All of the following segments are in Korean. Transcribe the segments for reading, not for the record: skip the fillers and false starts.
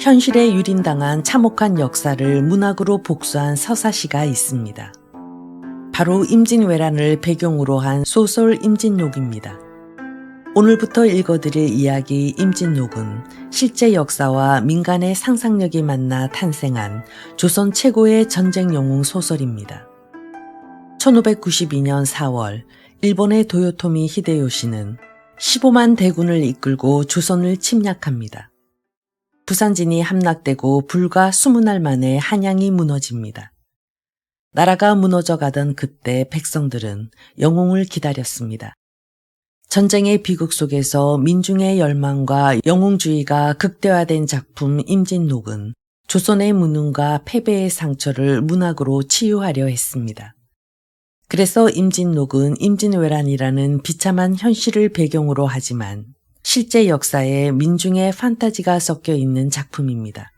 현실에 유린당한 참혹한 역사를 문학으로 복수한 서사시가 있습니다. 바로 임진왜란을 배경으로 한 소설 임진록입니다. 오늘부터 읽어드릴 이야기 임진록은 실제 역사와 민간의 상상력이 만나 탄생한 조선 최고의 전쟁 영웅 소설입니다. 1592년 4월 일본의 도요토미 히데요시는 15만 대군을 이끌고 조선을 침략합니다. 부산진이 함락되고 불과 20날 만에 한양이 무너집니다. 나라가 무너져가던 그때 백성들은 영웅을 기다렸습니다. 전쟁의 비극 속에서 민중의 열망과 영웅주의가 극대화된 작품 임진록은 조선의 무능과 패배의 상처를 문학으로 치유하려 했습니다. 그래서 임진록은 임진왜란이라는 비참한 현실을 배경으로 하지만 실제 역사에 민중의 판타지가 섞여 있는 작품입니다.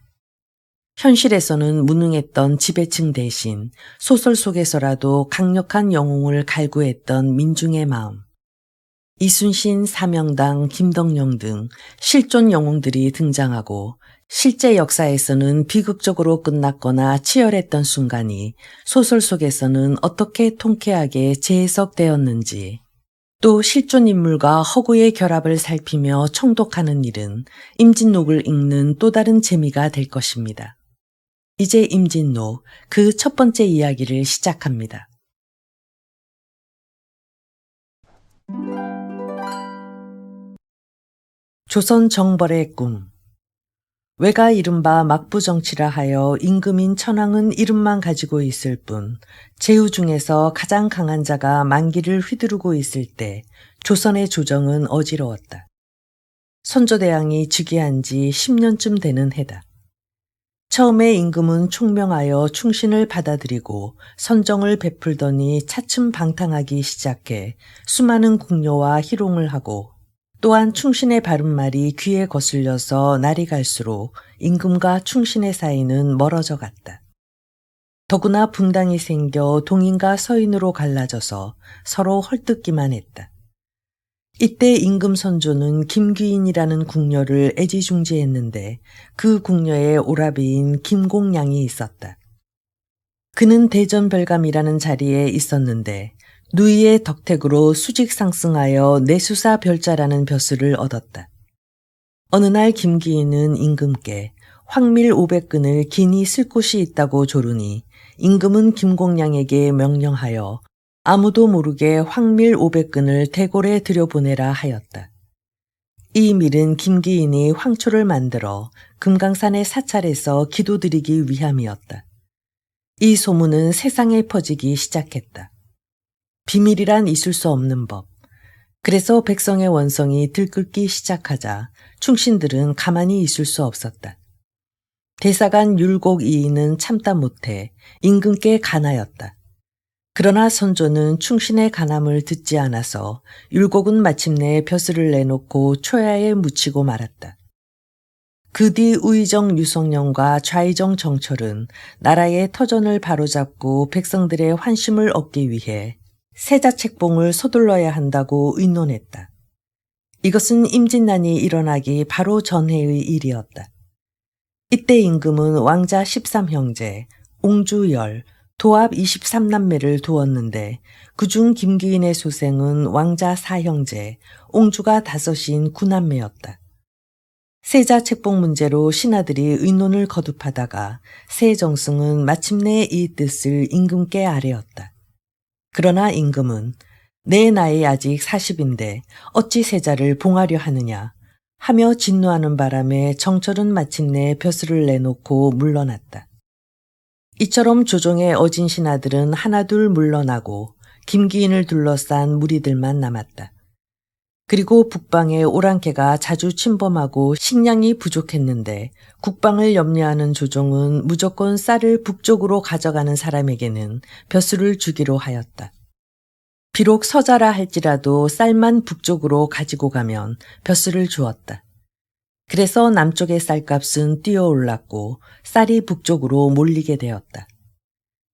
현실에서는 무능했던 지배층 대신 소설 속에서라도 강력한 영웅을 갈구했던 민중의 마음. 이순신, 사명당, 김덕령 등 실존 영웅들이 등장하고 실제 역사에서는 비극적으로 끝났거나 치열했던 순간이 소설 속에서는 어떻게 통쾌하게 재해석되었는지, 또 실존 인물과 허구의 결합을 살피며 청독하는 일은 임진록을 읽는 또 다른 재미가 될 것입니다. 이제 임진록 그 첫 번째 이야기를 시작합니다. 조선 정벌의 꿈. 외가 이른바 막부정치라 하여 임금인 천황은 이름만 가지고 있을 뿐 제후 중에서 가장 강한 자가 만기를 휘두르고 있을 때 조선의 조정은 어지러웠다. 선조대왕이 즉위한 지 10년쯤 되는 해다. 처음에 임금은 총명하여 충신을 받아들이고 선정을 베풀더니 차츰 방탕하기 시작해 수많은 궁녀와 희롱을 하고 또한 충신의 바른 말이 귀에 거슬려서 날이 갈수록 임금과 충신의 사이는 멀어져 갔다. 더구나 분당이 생겨 동인과 서인으로 갈라져서 서로 헐뜯기만 했다. 이때 임금 선조는 김귀인이라는 궁녀를 애지중지했는데 그 궁녀의 오라비인 김공양이 있었다. 그는 대전별감이라는 자리에 있었는데 누이의 덕택으로 수직 상승하여 내수사 별자라는 벼슬을 얻었다. 어느 날 김귀인은 임금께 황밀 500근을 긴히 쓸 곳이 있다고 조르니 임금은 김공양에게 명령하여 아무도 모르게 황밀 500근을 대궐에 들여보내라 하였다. 이 밀은 김귀인이 황초를 만들어 금강산의 사찰에서 기도드리기 위함이었다. 이 소문은 세상에 퍼지기 시작했다. 비밀이란 있을 수 없는 법. 그래서 백성의 원성이 들끓기 시작하자 충신들은 가만히 있을 수 없었다. 대사관 율곡 이인은 참다 못해 임금께 간하였다. 그러나 선조는 충신의 간함을 듣지 않아서 율곡은 마침내 벼슬을 내놓고 초야에 묻히고 말았다. 그 뒤 우의정 유성룡과 좌의정 정철은 나라의 터전을 바로잡고 백성들의 환심을 얻기 위해 세자책봉을 서둘러야 한다고 의논했다. 이것은 임진난이 일어나기 바로 전해의 일이었다. 이때 임금은 왕자 13형제, 옹주열, 도합 23남매를 두었는데 그중 김귀인의 소생은 왕자 4형제, 옹주가 5인 9남매였다. 세자책봉 문제로 신하들이 의논을 거듭하다가 세정승은 마침내 이 뜻을 임금께 아뢰었다. 그러나 임금은 내 나이 아직 40인데 어찌 세자를 봉하려 하느냐 하며 진노하는 바람에 정철은 마침내 벼슬을 내놓고 물러났다. 이처럼 조정의 어진 신하들은 하나둘 물러나고 김귀인을 둘러싼 무리들만 남았다. 그리고 북방에 오랑캐가 자주 침범하고 식량이 부족했는데 국방을 염려하는 조정은 무조건 쌀을 북쪽으로 가져가는 사람에게는 벼슬을 주기로 하였다. 비록 서자라 할지라도 쌀만 북쪽으로 가지고 가면 벼슬을 주었다. 그래서 남쪽의 쌀값은 뛰어올랐고 쌀이 북쪽으로 몰리게 되었다.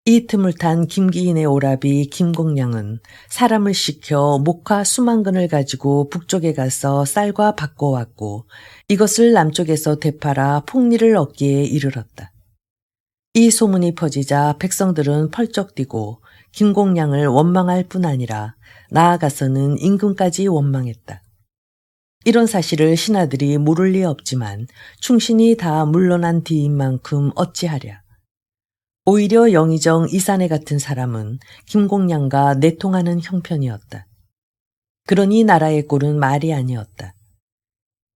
이 틈을 탄 김기인의 오라비 김공량은 사람을 시켜 목화 수만 근을 가지고 북쪽에 가서 쌀과 바꿔왔고 이것을 남쪽에서 되팔아 폭리를 얻기에 이르렀다. 이 소문이 퍼지자 백성들은 펄쩍 뛰고 김공량을 원망할 뿐 아니라 나아가서는 임금까지 원망했다. 이런 사실을 신하들이 모를 리 없지만 충신이 다 물러난 뒤인 만큼 어찌하랴. 오히려 영의정 이사내 같은 사람은 김공량과 내통하는 형편이었다. 그러니 나라의 꼴은 말이 아니었다.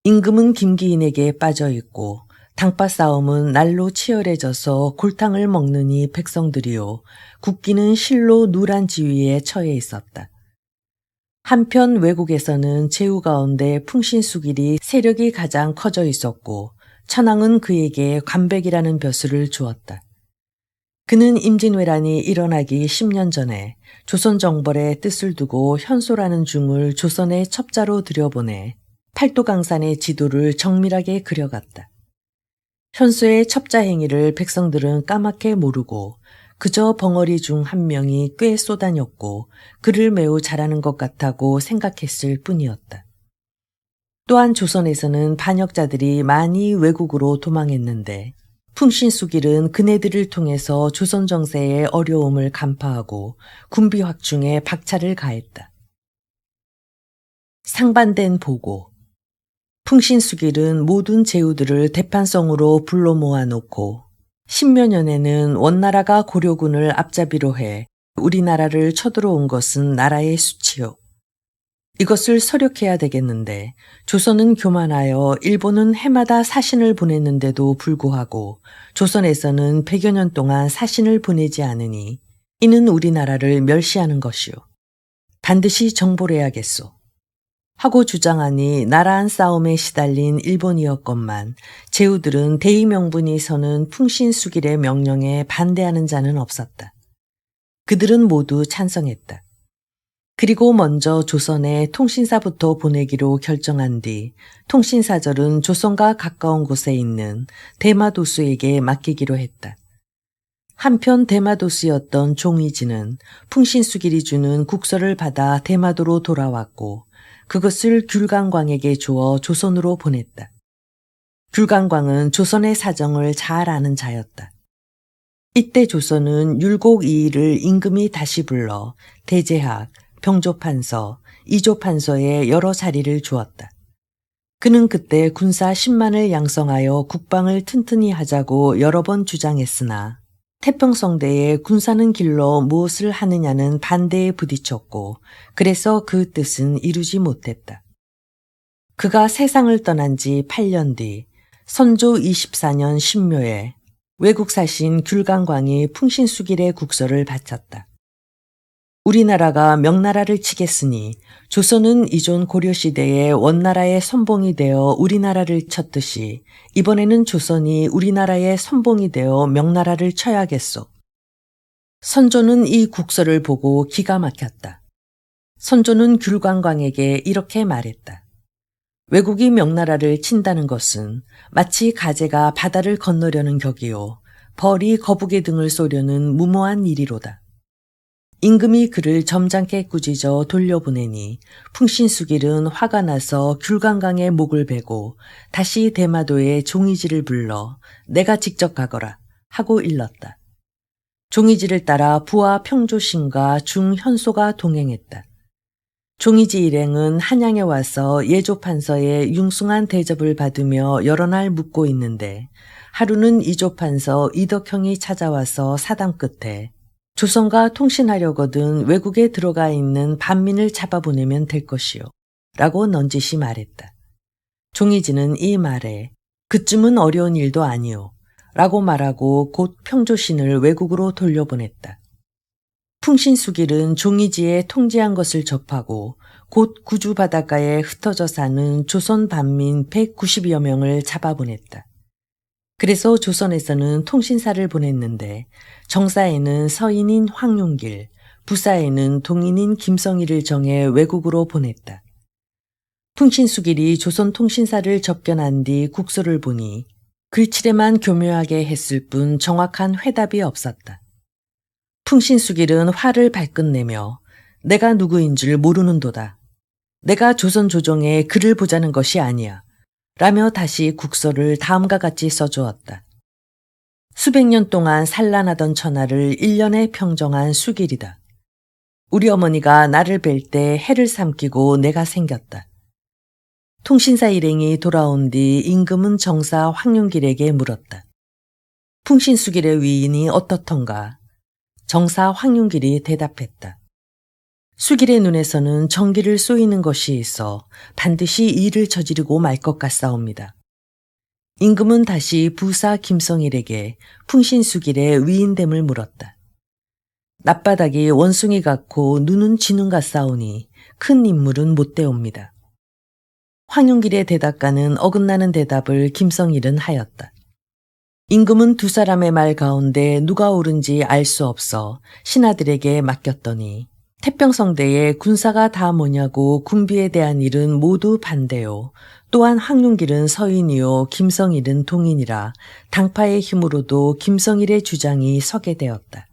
임금은 김기인에게 빠져있고 당파 싸움은 날로 치열해져서 골탕을 먹느니 백성들이요 국기는 실로 누란 지위에 처해 있었다. 한편 외국에서는 제후 가운데 풍신수길이 세력이 가장 커져 있었고 천황은 그에게 관백이라는 벼슬을 주었다. 그는 임진왜란이 일어나기 10년 전에 조선정벌의 뜻을 두고 현소라는 중을 조선의 첩자로 들여보내 팔도강산의 지도를 정밀하게 그려갔다. 현소의 첩자 행위를 백성들은 까맣게 모르고 그저 벙어리 중 한 명이 꽤 쏘다녔고 그를 매우 잘하는 것 같다고 생각했을 뿐이었다. 또한 조선에서는 반역자들이 많이 외국으로 도망했는데 풍신수길은 그네들을 통해서 조선 정세의 어려움을 간파하고 군비 확충에 박차를 가했다. 상반된 보고. 풍신수길은 모든 제후들을 대판성으로 불러 모아놓고 10여 년에는 원나라가 고려군을 앞잡이로 해 우리나라를 쳐들어온 것은 나라의 수치요. 이것을 서력해야 되겠는데 조선은 교만하여 일본은 해마다 사신을 보냈는데도 불구하고 조선에서는 100여 년 동안 사신을 보내지 않으니 이는 우리나라를 멸시하는 것이요. 반드시 정벌해야겠소. 하고 주장하니 나라안 싸움에 시달린 일본이었건만 제후들은 대의명분이 서는 풍신수길의 명령에 반대하는 자는 없었다. 그들은 모두 찬성했다. 그리고 먼저 조선에 통신사부터 보내기로 결정한 뒤 통신사절은 조선과 가까운 곳에 있는 대마도수에게 맡기기로 했다. 한편 대마도수였던 종의지는 풍신수길이 주는 국서를 받아 대마도로 돌아왔고 그것을 귤강광에게 주어 조선으로 보냈다. 귤강광은 조선의 사정을 잘 아는 자였다. 이때 조선은 율곡 이의를 임금이 다시 불러 대제학, 병조판서, 이조판서에 여러 자리를 주었다. 그는 그때 군사 10만을 양성하여 국방을 튼튼히 하자고 여러 번 주장했으나 태평성대에 군사는 길러 무엇을 하느냐는 반대에 부딪혔고 그래서 그 뜻은 이루지 못했다. 그가 세상을 떠난 지 8년 뒤 선조 24년 신묘에 외국 사신 귤강광이 풍신수길의 국서를 바쳤다. 우리나라가 명나라를 치겠으니 조선은 이존 고려시대에 원나라의 선봉이 되어 우리나라를 쳤듯이 이번에는 조선이 우리나라의 선봉이 되어 명나라를 쳐야겠소. 선조는 이 국서를 보고 기가 막혔다. 선조는 귤강광에게 이렇게 말했다. 외국이 명나라를 친다는 것은 마치 가재가 바다를 건너려는 격이요 벌이 거북이 등을 쏘려는 무모한 일이로다. 임금이 그를 점잖게 꾸짖어 돌려보내니 풍신수길은 화가 나서 귤강광의 목을 베고 다시 대마도에 종의지를 불러 내가 직접 가거라 하고 일렀다. 종의지를 따라 부하 평조신과 중현소가 동행했다. 종의지 일행은 한양에 와서 예조판서의 융숭한 대접을 받으며 여러 날 묵고 있는데 하루는 이조판서 이덕형이 찾아와서 사담 끝에 조선과 통신하려거든 외국에 들어가 있는 반민을 잡아보내면 될 것이요. 라고 넌지시 말했다. 종의지는 이 말에 그쯤은 어려운 일도 아니요. 라고 말하고 곧 평조신을 외국으로 돌려보냈다. 풍신수길은 종의지에 통지한 것을 접하고 곧 구주 바닷가에 흩어져 사는 조선 반민 190여 명을 잡아보냈다. 그래서 조선에서는 통신사를 보냈는데 정사에는 서인인 황용길, 부사에는 동인인 김성희를 정해 외국으로 보냈다. 풍신수길이 조선 통신사를 접견한 뒤 국서를 보니 글칠에만 교묘하게 했을 뿐 정확한 회답이 없었다. 풍신수길은 화를 발끈내며 내가 누구인 줄 모르는도다. 내가 조선 조정에 글을 보자는 것이 아니야. 라며 다시 국서를 다음과 같이 써주었다. 수백 년 동안 산란하던 천하를 1년에 평정한 수길이다. 우리 어머니가 나를 뵐 때 해를 삼키고 내가 생겼다. 통신사 일행이 돌아온 뒤 임금은 정사 황윤길에게 물었다. 풍신수길의 위인이 어떻던가? 정사 황윤길이 대답했다. 수길의 눈에서는 정기를 쏘이는 것이 있어 반드시 일을 저지르고 말 것 같사옵니다. 임금은 다시 부사 김성일에게 풍신수길의 위인됨을 물었다. 낮바닥이 원숭이 같고 눈은 쥐눈 같사오니 큰 인물은 못 되옵니다. 황윤길의 대답과는 어긋나는 대답을 김성일은 하였다. 임금은 두 사람의 말 가운데 누가 옳은지 알 수 없어 신하들에게 맡겼더니 태평성대에 군사가 다 뭐냐고 군비에 대한 일은 모두 반대요. 또한 황윤길은 서인이요 김성일은 동인이라 당파의 힘으로도 김성일의 주장이 서게 되었다.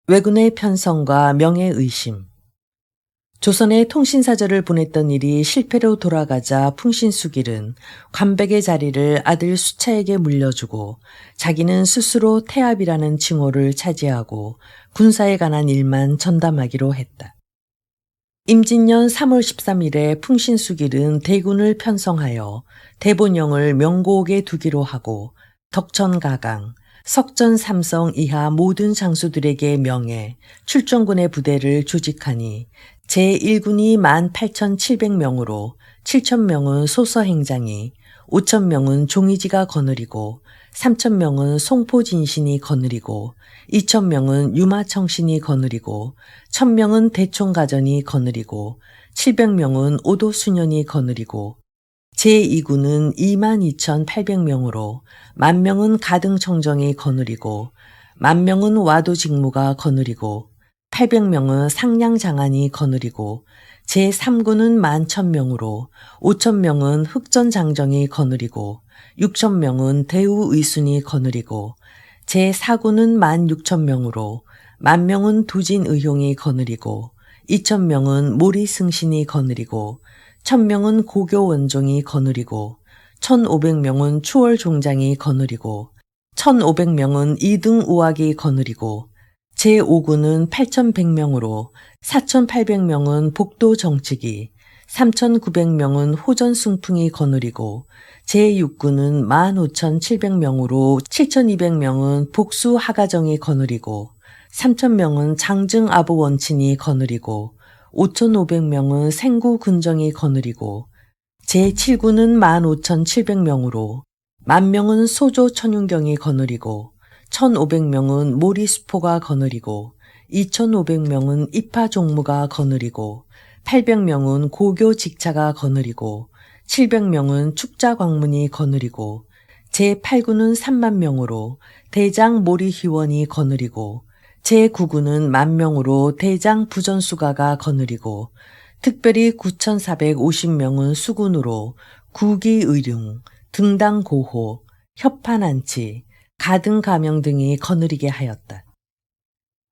왜군의 편성과 명예의심. 조선에 통신사절을 보냈던 일이 실패로 돌아가자 풍신수길은 관백의 자리를 아들 수차에게 물려주고 자기는 스스로 태압이라는 칭호를 차지하고 군사에 관한 일만 전담하기로 했다. 임진년 3월 13일에 풍신수길은 대군을 편성하여 대본영을 명고옥에 두기로 하고 덕천가강, 석전 삼성 이하 모든 장수들에게 명해 출정군의 부대를 조직하니 제1군이 18,700명으로 7,000명은 소서행장이, 5,000명은 종이지가 거느리고 3,000명은 송포진신이 거느리고 2,000명은 유마청신이 거느리고 1,000명은 대총가전이 거느리고 700명은 오도수년이 거느리고 제2군은 22,800명으로 10,000명은 가등청정이 거느리고 10,000명은 와도직무가 거느리고 800명은 상량장안이 거느리고 제3군은 11,000명으로 5,000명은 흑전장정이 거느리고 6,000명은 대우의순이 거느리고 제4군은 16,000명으로 10,000명은 두진의용이 거느리고 2,000명은 모리승신이 거느리고 1,000명은 고교원종이 거느리고 1,500명은 추월종장이 거느리고 1,500명은 이등우학이 거느리고 제5군은 8,100명으로 4,800명은 복도정측이 3,900명은 호전승풍이 거느리고 제6군은 15,700명으로 7,200명은 복수하가정이 거느리고 3,000명은 장증아부원친이 거느리고 5,500명은 생구근정이 거느리고 제7군은 15,700명으로 10,000명은 소조천윤경이 거느리고 1,500명은 모리수포가 거느리고 2,500명은 입하종무가 거느리고 800명은 고교직차가 거느리고 700명은 축자광문이 거느리고 제8군은 30,000명으로 대장 모리희원이 거느리고 제9군은 10,000명으로 대장 부전수가가 거느리고 특별히 9,450명은 수군으로 구기의룡, 등당고호, 협판안치, 가등가명 등이 거느리게 하였다.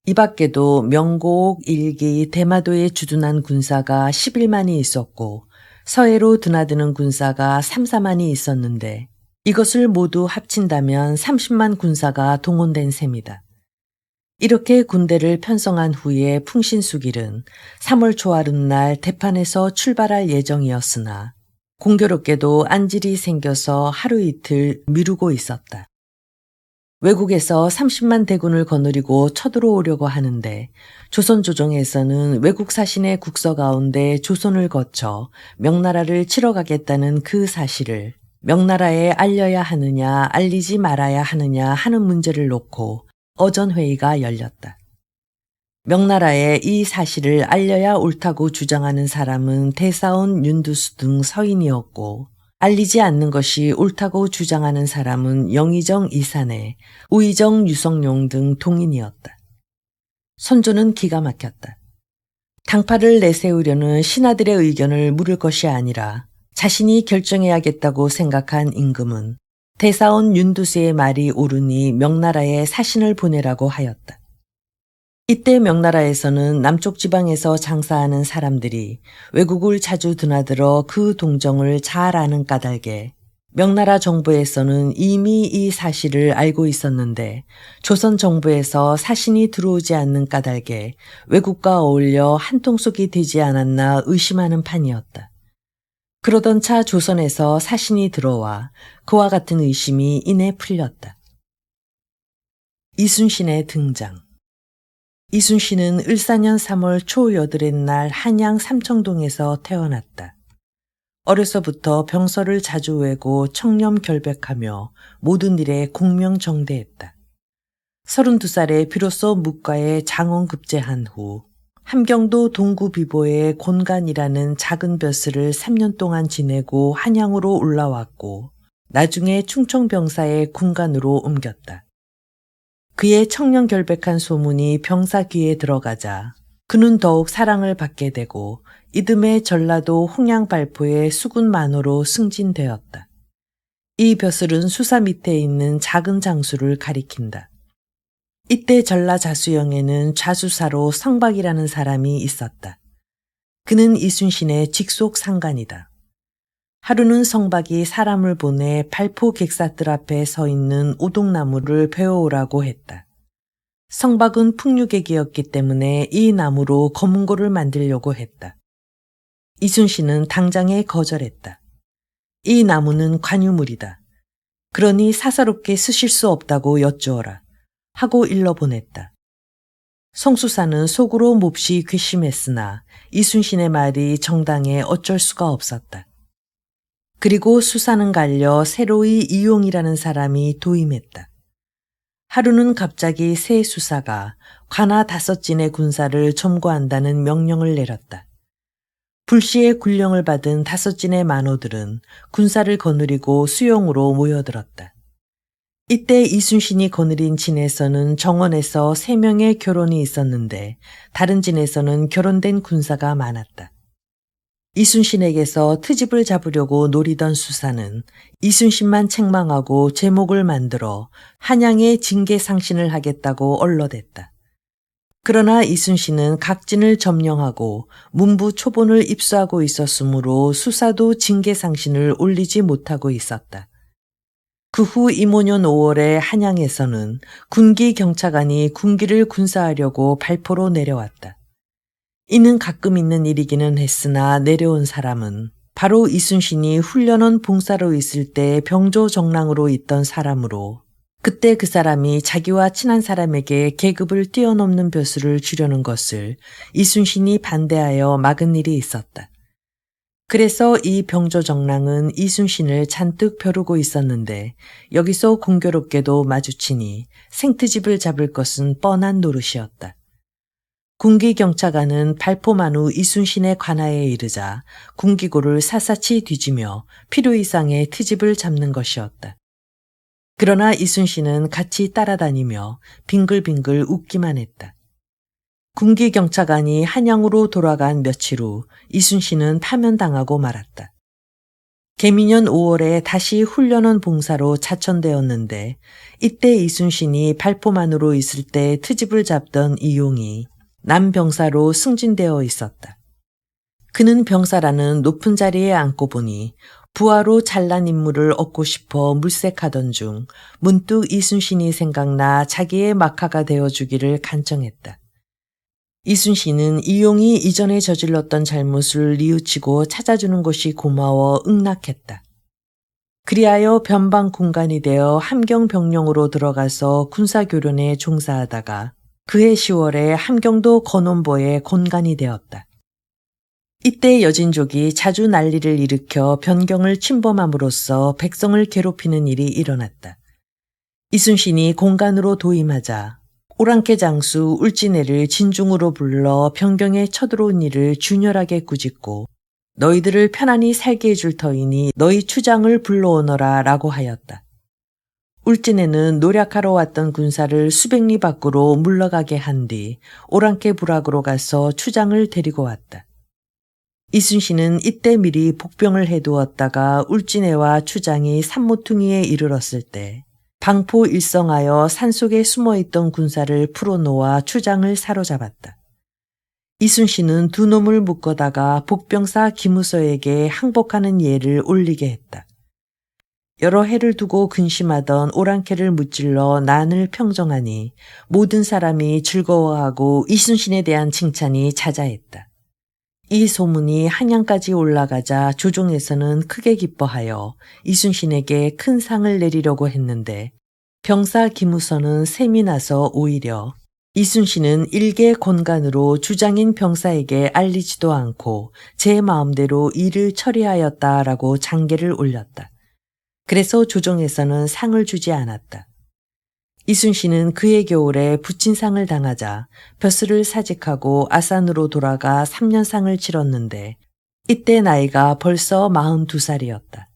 이 밖에도 명고옥, 일기, 대마도에 주둔한 군사가 11만이 있었고 서해로 드나드는 군사가 3, 4만이 있었는데 이것을 모두 합친다면 30만 군사가 동원된 셈이다. 이렇게 군대를 편성한 후에 풍신수길은 3월 초하룻날 대판에서 출발할 예정이었으나 공교롭게도 안질이 생겨서 하루 이틀 미루고 있었다. 외국에서 30만 대군을 거느리고 쳐들어오려고 하는데 조선 조정에서는 외국 사신의 국서 가운데 조선을 거쳐 명나라를 치러 가겠다는 그 사실을 명나라에 알려야 하느냐 알리지 말아야 하느냐 하는 문제를 놓고 어전회의가 열렸다. 명나라에 이 사실을 알려야 옳다고 주장하는 사람은 대사원 윤두수 등 서인이었고 알리지 않는 것이 옳다고 주장하는 사람은 영의정 이산해, 우의정 유성룡 등 동인이었다. 선조는 기가 막혔다. 당파를 내세우려는 신하들의 의견을 물을 것이 아니라 자신이 결정해야겠다고 생각한 임금은 대사원 윤두수의 말이 옳으니 명나라에 사신을 보내라고 하였다. 이때 명나라에서는 남쪽 지방에서 장사하는 사람들이 외국을 자주 드나들어 그 동정을 잘 아는 까닭에 명나라 정부에서는 이미 이 사실을 알고 있었는데 조선 정부에서 사신이 들어오지 않는 까닭에 외국과 어울려 한통속이 되지 않았나 의심하는 판이었다. 그러던 차 조선에서 사신이 들어와 그와 같은 의심이 이내 풀렸다. 이순신의 등장. 이순신은 을사년 3월 초8의 날 한양 삼청동에서 태어났다. 어려서부터 병서를 자주 외고 청렴결백하며 모든 일에 공명정대했다. 32살에 비로소 묵과에 장원급제한 후 함경도 동구비보의 곤간이라는 작은 벼슬을 3년 동안 지내고 한양으로 올라왔고 나중에 충청병사의 군간으로 옮겼다. 그의 청렴결백한 소문이 병사 귀에 들어가자 그는 더욱 사랑을 받게 되고 이듬해 전라도 홍양발포의 수군만호로 승진되었다. 이 벼슬은 수사 밑에 있는 작은 장수를 가리킨다. 이때 전라자수영에는 좌수사로 성박이라는 사람이 있었다. 그는 이순신의 직속 상간이다. 하루는 성박이 사람을 보내 발포 객사들 앞에 서 있는 오동나무를 베어오라고 했다. 성박은 풍류객이었기 때문에 이 나무로 검은고를 만들려고 했다. 이순신은 당장에 거절했다. 이 나무는 관유물이다. 그러니 사사롭게 쓰실 수 없다고 여쭈어라 하고 일러 보냈다. 성수사는 속으로 몹시 괘씸했으나 이순신의 말이 정당해 어쩔 수가 없었다. 그리고 수사는 갈려 새로이 이용이라는 사람이 도임했다. 하루는 갑자기 새 수사가 관하 5진의 군사를 점거한다는 명령을 내렸다. 불시에 군령을 받은 5진의 만호들은 군사를 거느리고 수용으로 모여들었다. 이때 이순신이 거느린 진에서는 정원에서 3명의 결혼이 있었는데 다른 진에서는 결혼된 군사가 많았다. 이순신에게서 트집을 잡으려고 노리던 수사는 이순신만 책망하고 제목을 만들어 한양에 징계상신을 하겠다고 얼러댔다. 그러나 이순신은 각진을 점령하고 문부 초본을 입수하고 있었으므로 수사도 징계상신을 올리지 못하고 있었다. 그 후 이모년 5월에 한양에서는 군기 경차관이 군기를 군사하려고 발포로 내려왔다. 이는 가끔 있는 일이기는 했으나 내려온 사람은 바로 이순신이 훈련원 봉사로 있을 때 병조정랑으로 있던 사람으로 그때 그 사람이 자기와 친한 사람에게 계급을 뛰어넘는 벼슬을 주려는 것을 이순신이 반대하여 막은 일이 있었다. 그래서 이 병조정랑은 이순신을 잔뜩 벼르고 있었는데 여기서 공교롭게도 마주치니 생트집을 잡을 것은 뻔한 노릇이었다. 군기경차관은 발포만 후 이순신의 관하에 이르자 군기고를 샅샅이 뒤지며 필요 이상의 트집을 잡는 것이었다. 그러나 이순신은 같이 따라다니며 빙글빙글 웃기만 했다. 군기경차관이 한양으로 돌아간 며칠 후 이순신은 파면당하고 말았다. 개미년 5월에 다시 훈련원 봉사로 자천되었는데 이때 이순신이 발포만으로 있을 때 트집을 잡던 이용이 남병사로 승진되어 있었다. 그는 병사라는 높은 자리에 앉고 보니 부하로 잘난 인물을 얻고 싶어 물색하던 중 문득 이순신이 생각나 자기의 막하가 되어주기를 간청했다. 이순신은 이용이 이전에 저질렀던 잘못을 뉘우치고 찾아주는 것이 고마워 응낙했다. 그리하여 변방 군관이 되어 함경병령으로 들어가서 군사교련에 종사하다가 그해 10월에 함경도 건원보에 곤간이 되었다. 이때 여진족이 자주 난리를 일으켜 변경을 침범함으로써 백성을 괴롭히는 일이 일어났다. 이순신이 공간으로 도임하자 오랑캐 장수 울진해를 진중으로 불러 변경에 쳐들어온 일을 준열하게 꾸짖고 너희들을 편안히 살게 해줄 터이니 너희 추장을 불러오너라 라고 하였다. 울진해는 노략하러 왔던 군사를 수백리 밖으로 물러가게 한 뒤 오랑캐 부락으로 가서 추장을 데리고 왔다. 이순신은 이때 미리 복병을 해두었다가 울진해와 추장이 산모퉁이에 이르렀을 때 방포 일성하여 산속에 숨어있던 군사를 풀어놓아 추장을 사로잡았다. 이순신은 두 놈을 묶어다가 복병사 김우서에게 항복하는 예를 올리게 했다. 여러 해를 두고 근심하던 오랑캐를 무찔러 난을 평정하니 모든 사람이 즐거워하고 이순신에 대한 칭찬이 자자했다. 이 소문이 한양까지 올라가자 조정에서는 크게 기뻐하여 이순신에게 큰 상을 내리려고 했는데 병사 김우서는 셈이 나서 오히려 이순신은 일개 권간으로 주장인 병사에게 알리지도 않고 제 마음대로 일을 처리하였다라고 장계를 올렸다. 그래서 조정에서는 상을 주지 않았다. 이순신은 그해 겨울에 부친상을 당하자 벼슬을 사직하고 아산으로 돌아가 3년상을 치렀는데 이때 나이가 벌써 42살이었다.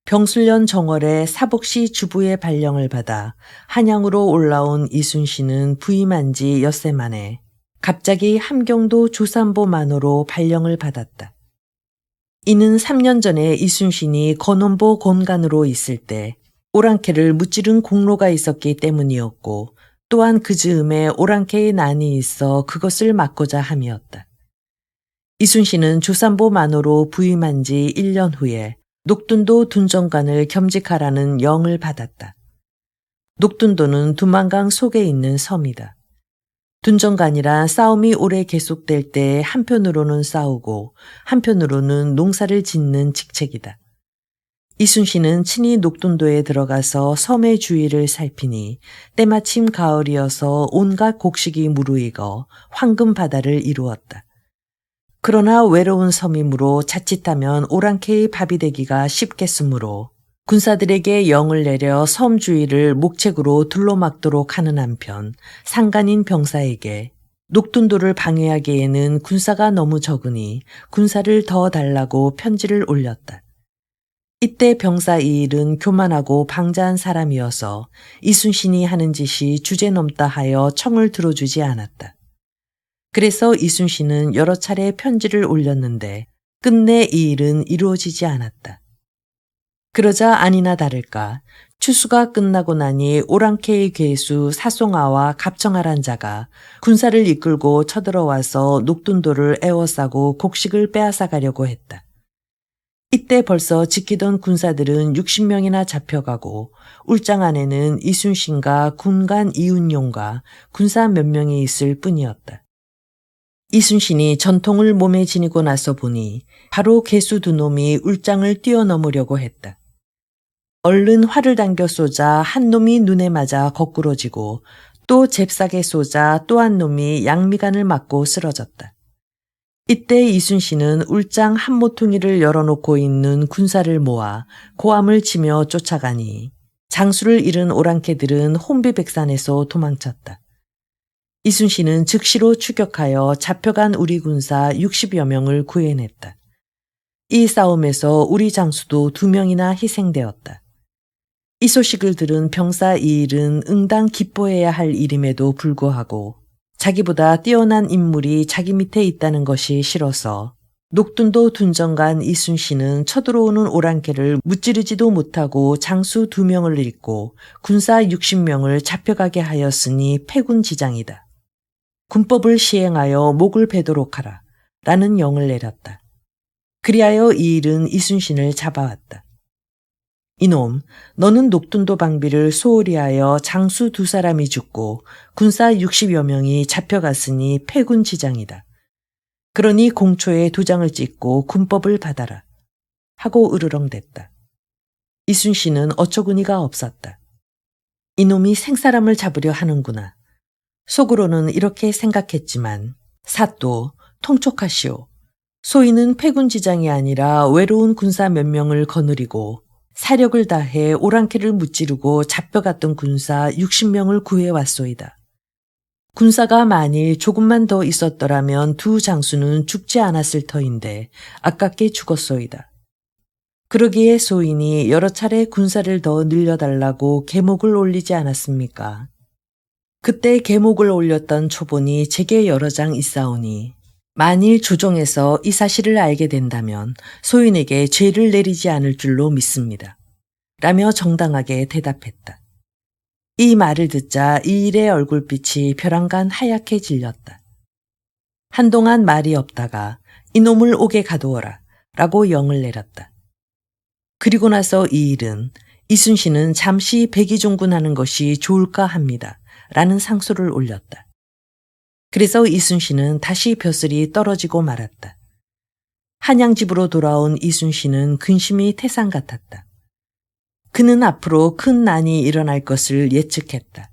병술년 정월에 사복시 주부의 발령을 받아 한양으로 올라온 이순신은 부임한 지 엿새 만에 갑자기 함경도 조산보 만호로 발령을 받았다. 이는 3년 전에 이순신이 건원보 곤간으로 있을 때 오랑캐를 무찌른 공로가 있었기 때문이었고 또한 그 즈음에 오랑캐의 난이 있어 그것을 막고자 함이었다. 이순신은 조산보 만호로 부임한 지 1년 후에 녹둔도 둔정관을 겸직하라는 영을 받았다. 녹둔도는 두만강 속에 있는 섬이다. 둔정관이란 싸움이 오래 계속될 때 한편으로는 싸우고 한편으로는 농사를 짓는 직책이다. 이순신은 친히 녹둔도에 들어가서 섬의 주위를 살피니 때마침 가을이어서 온갖 곡식이 무르익어 황금 바다를 이루었다. 그러나 외로운 섬이므로 자칫하면 오랑캐의 밥이 되기가 쉽겠으므로 군사들에게 영을 내려 섬 주위를 목책으로 둘러막도록 하는 한편 상간인 병사에게 녹둔도를 방해하기에는 군사가 너무 적으니 군사를 더 달라고 편지를 올렸다. 이때 병사 이일은 교만하고 방자한 사람이어서 이순신이 하는 짓이 주제넘다 하여 청을 들어주지 않았다. 그래서 이순신은 여러 차례 편지를 올렸는데 끝내 이 일은 이루어지지 않았다. 그러자 아니나 다를까 추수가 끝나고 나니 오랑캐의 괴수 사송아와 갑청아란 자가 군사를 이끌고 쳐들어와서 녹둔도를 에워싸고 곡식을 빼앗아 가려고 했다. 이때 벌써 지키던 군사들은 60명이나 잡혀가고 울장 안에는 이순신과 군간 이운용과 군사 몇 명이 있을 뿐이었다. 이순신이 전통을 몸에 지니고 나서 보니 바로 괴수 두 놈이 울장을 뛰어넘으려고 했다. 얼른 활을 당겨 쏘자 한 놈이 눈에 맞아 거꾸러지고 또 잽싸게 쏘자 또 한 놈이 양미간을 맞고 쓰러졌다. 이때 이순신은 울장 한 모퉁이를 열어놓고 있는 군사를 모아 고함을 치며 쫓아가니 장수를 잃은 오랑캐들은 혼비백산에서 도망쳤다. 이순신은 즉시로 추격하여 잡혀간 우리 군사 60여 명을 구해냈다. 이 싸움에서 우리 장수도 2명이나 희생되었다. 이 소식을 들은 병사 이일은 응당 기뻐해야 할 일임에도 불구하고 자기보다 뛰어난 인물이 자기 밑에 있다는 것이 싫어서 녹둔도 둔정간 이순신은 쳐들어오는 오랑캐를 무찌르지도 못하고 장수 2명을 잃고 군사 60명을 잡혀가게 하였으니 패군지장이다. 군법을 시행하여 목을 베도록 하라 라는 영을 내렸다. 그리하여 이 일은 이순신을 잡아왔다. 이놈, 너는 녹둔도 방비를 소홀히 하여 장수 2사람이 죽고 군사 60여 명이 잡혀갔으니 패군지장이다. 그러니 공초에 도장을 찍고 군법을 받아라 하고 으르렁댔다. 이순신은 어처구니가 없었다. 이놈이 생사람을 잡으려 하는구나. 속으로는 이렇게 생각했지만 사또 통촉하시오. 소인은 패군지장이 아니라 외로운 군사 몇 명을 거느리고 사력을 다해 오랑캐를 무찌르고 잡혀갔던 군사 60명을 구해왔소이다. 군사가 만일 조금만 더 있었더라면 두 장수는 죽지 않았을 터인데 아깝게 죽었소이다. 그러기에 소인이 여러 차례 군사를 더 늘려달라고 계목을 올리지 않았습니까? 그때 계목을 올렸던 초본이 제게 여러 장 있사오니 만일 조정에서 이 사실을 알게 된다면 소인에게 죄를 내리지 않을 줄로 믿습니다. 라며 정당하게 대답했다. 이 말을 듣자 이일의 얼굴빛이 벼랑간 하얗게 질렸다. 한동안 말이 없다가 이놈을 옥에 가두어라 라고 영을 내렸다. 그리고 나서 이일은 이순신은 잠시 백의종군하는 것이 좋을까 합니다 라는 상소를 올렸다. 그래서 이순신은 다시 벼슬이 떨어지고 말았다. 한양집으로 돌아온 이순신은 근심이 태산 같았다. 그는 앞으로 큰 난이 일어날 것을 예측했다.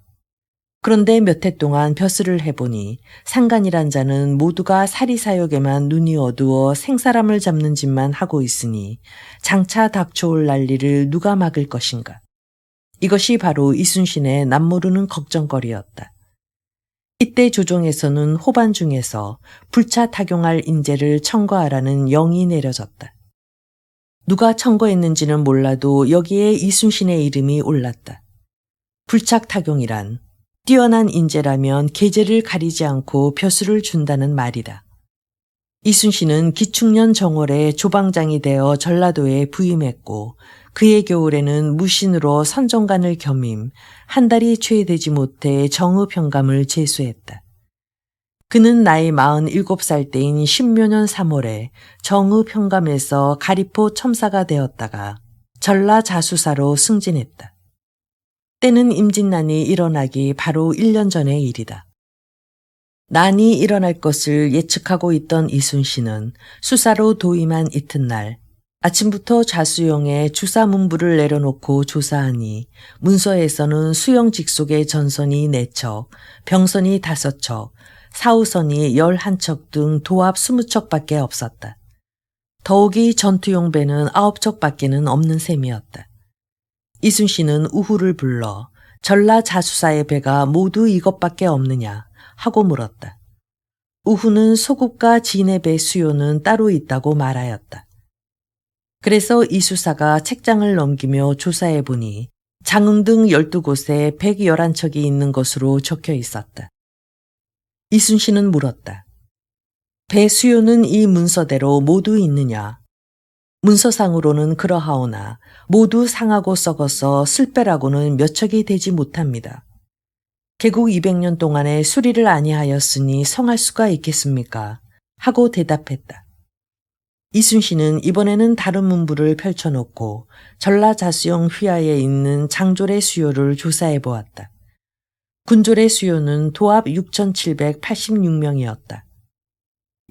그런데 몇 해 동안 벼슬을 해보니 상간이란 자는 모두가 사리사욕에만 눈이 어두워 생사람을 잡는 짓만 하고 있으니 장차 닥쳐올 난리를 누가 막을 것인가. 이것이 바로 이순신의 남모르는 걱정거리였다. 이때 조정에서는 호반 중에서 불차 타경할 인재를 청거하라는 영이 내려졌다. 누가 청거했는지는 몰라도 여기에 이순신의 이름이 올랐다. 불착 타경이란 뛰어난 인재라면 계제를 가리지 않고 벼슬을 준다는 말이다. 이순신은 기축년 정월에 조방장이 되어 전라도에 부임했고 그해 겨울에는 무신으로 선정관을 겸임 한 달이 채 되지 못해 정의평감을 제수했다. 그는 나이 47살 때인 신묘년 3월에 정의평감에서 가리포 첨사가 되었다가 전라자수사로 승진했다. 때는 임진난이 일어나기 바로 1년 전의 일이다. 난이 일어날 것을 예측하고 있던 이순신은 수사로 도임한 이튿날 아침부터 좌수영에 주사문부를 내려놓고 조사하니 문서에서는 수영 직속의 전선이 4척, 병선이 5척, 사우선이 11척 등 도합 20척밖에 없었다. 더욱이 전투용 배는 9척밖에는 없는 셈이었다. 이순신은 우후를 불러 전라자수사의 배가 모두 이것밖에 없느냐 하고 물었다. 우후는 소국과 진의 배 수요는 따로 있다고 말하였다. 그래서 이수사가 책장을 넘기며 조사해보니 장흥 등 12곳에 111척이 있는 것으로 적혀 있었다. 이순신은 물었다. 배 수요는 이 문서대로 모두 있느냐? 문서상으로는 그러하오나 모두 상하고 썩어서 쓸배라고는 몇 척이 되지 못합니다. 개국 200년 동안에 수리를 아니하였으니 성할 수가 있겠습니까? 하고 대답했다. 이순신은 이번에는 다른 문부를 펼쳐놓고 전라자수영 휘하에 있는 장졸의 수요를 조사해 보았다. 군졸의 수요는 도합 6,786명이었다.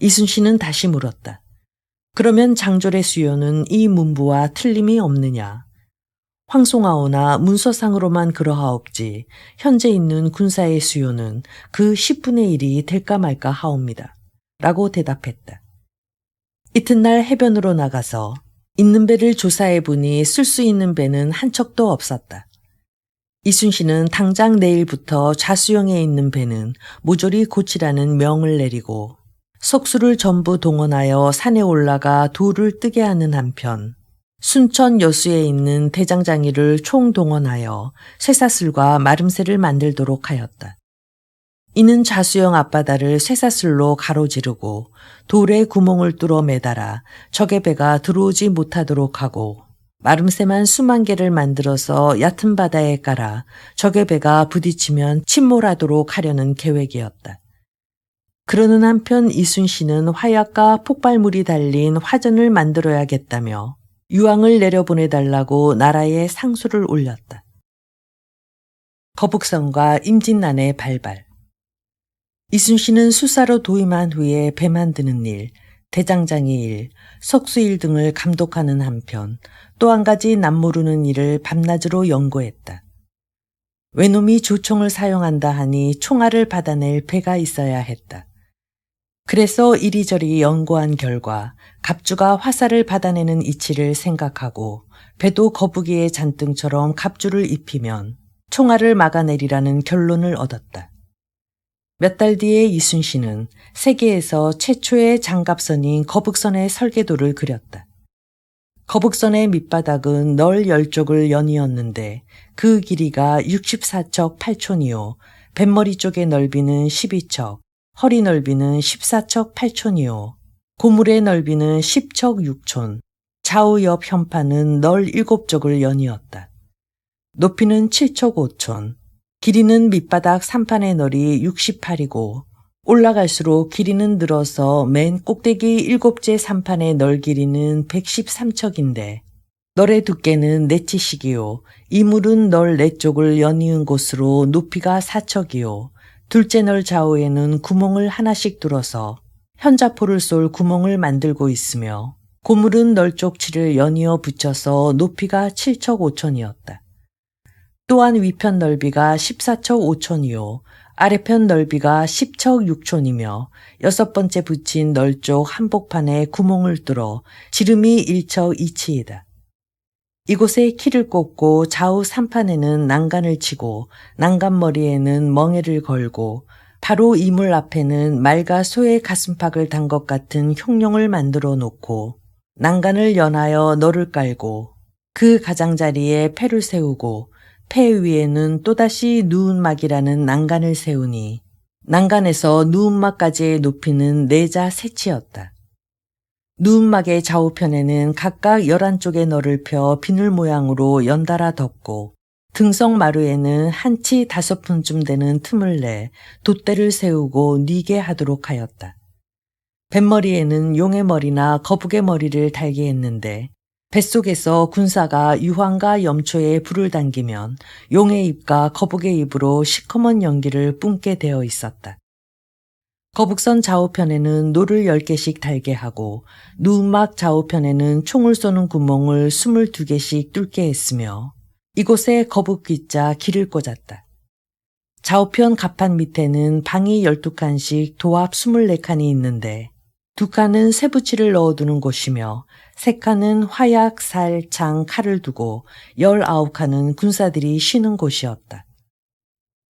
이순신은 다시 물었다. 그러면 장졸의 수요는 이 문부와 틀림이 없느냐? 황송하오나 문서상으로만 그러하옵지 현재 있는 군사의 수요는 그 10분의 1이 될까 말까 하옵니다. 라고 대답했다. 이튿날 해변으로 나가서 있는 배를 조사해보니 쓸 수 있는 배는 한 척도 없었다. 이순신은 당장 내일부터 좌수영에 있는 배는 모조리 고치라는 명을 내리고 석수를 전부 동원하여 산에 올라가 돌을 뜨게 하는 한편 순천 여수에 있는 대장장이를 총동원하여 쇠사슬과 마름새를 만들도록 하였다. 이는 좌수영 앞바다를 쇠사슬로 가로지르고 돌에 구멍을 뚫어 매달아 적의 배가 들어오지 못하도록 하고 마름새만 수만 개를 만들어서 얕은 바다에 깔아 적의 배가 부딪히면 침몰하도록 하려는 계획이었다. 그러는 한편 이순신은 화약과 폭발물이 달린 화전을 만들어야겠다며 유황을 내려보내달라고 나라에 상소를 올렸다. 거북선과 임진난의 발발. 이순신은 수사로 도임한 후에 배 만드는 일, 대장장이 일, 석수일 등을 감독하는 한편 또 한 가지 남모르는 일을 밤낮으로 연구했다. 외놈이 조총을 사용한다 하니 총알을 받아낼 배가 있어야 했다. 그래서 이리저리 연구한 결과 갑주가 화살을 받아내는 이치를 생각하고 배도 거북이의 잔등처럼 갑주를 입히면 총알을 막아내리라는 결론을 얻었다. 몇 달 뒤에 이순신은 세계에서 최초의 장갑선인 거북선의 설계도를 그렸다. 거북선의 밑바닥은 널 10쪽을 연이었는데 그 길이가 64척 8촌이요. 뱃머리 쪽의 넓이는 12척, 허리 넓이는 14척 8촌이요. 고물의 넓이는 10척 6촌, 좌우 옆 현판은 널 7쪽을 연이었다. 높이는 7척 5촌, 길이는 밑바닥 3판의 널이 68이고 올라갈수록 길이는 늘어서 맨 꼭대기 7째 3판의 널 길이는 113척인데 널의 두께는 4치씩이요. 이물은 널 4쪽을 연이은 곳으로 높이가 4척이요. 둘째 널 좌우에는 구멍을 하나씩 뚫어서 현자포를 쏠 구멍을 만들고 있으며 고물은 널 쪽 칠을 연이어 붙여서 높이가 7척 5촌이었다. 또한 위편 넓이가 14척 5촌이요. 아래편 넓이가 10척 6촌이며 6번째 붙인 널 쪽 한복판에 구멍을 뚫어 지름이 1척 2치이다. 이곳에 키를 꽂고 좌우 3판에는 난간을 치고 난간머리에는 멍에를 걸고 바로 이물 앞에는 말과 소의 가슴팍을 단 것 같은 흉룡을 만들어 놓고 난간을 연하여 널을 깔고 그 가장자리에 패를 세우고 패 위에는 또다시 누운막이라는 난간을 세우니 난간에서 누운막까지의 높이는 4자 3치였다. 누운막의 좌우편에는 각각 11쪽의 널을 펴 비늘 모양으로 연달아 덮고 등성 마루에는 한치 5푼쯤 되는 틈을 내 돛대를 세우고 뉘게 하도록 하였다. 뱃머리에는 용의 머리나 거북의 머리를 달게 했는데 뱃속에서 군사가 유황과 염초에 불을 당기면 용의 입과 거북의 입으로 시커먼 연기를 뿜게 되어 있었다. 거북선 좌우편에는 노를 10개씩 달게 하고 누운막 좌우편에는 총을 쏘는 구멍을 22개씩 뚫게 했으며 이곳에 거북귀자 길을 꽂았다. 좌우편 갑판 밑에는 방이 12칸씩 도합 24칸이 있는데 2칸은 세부치를 넣어두는 곳이며 3칸은 화약, 살, 창, 칼을 두고 19칸은 군사들이 쉬는 곳이었다.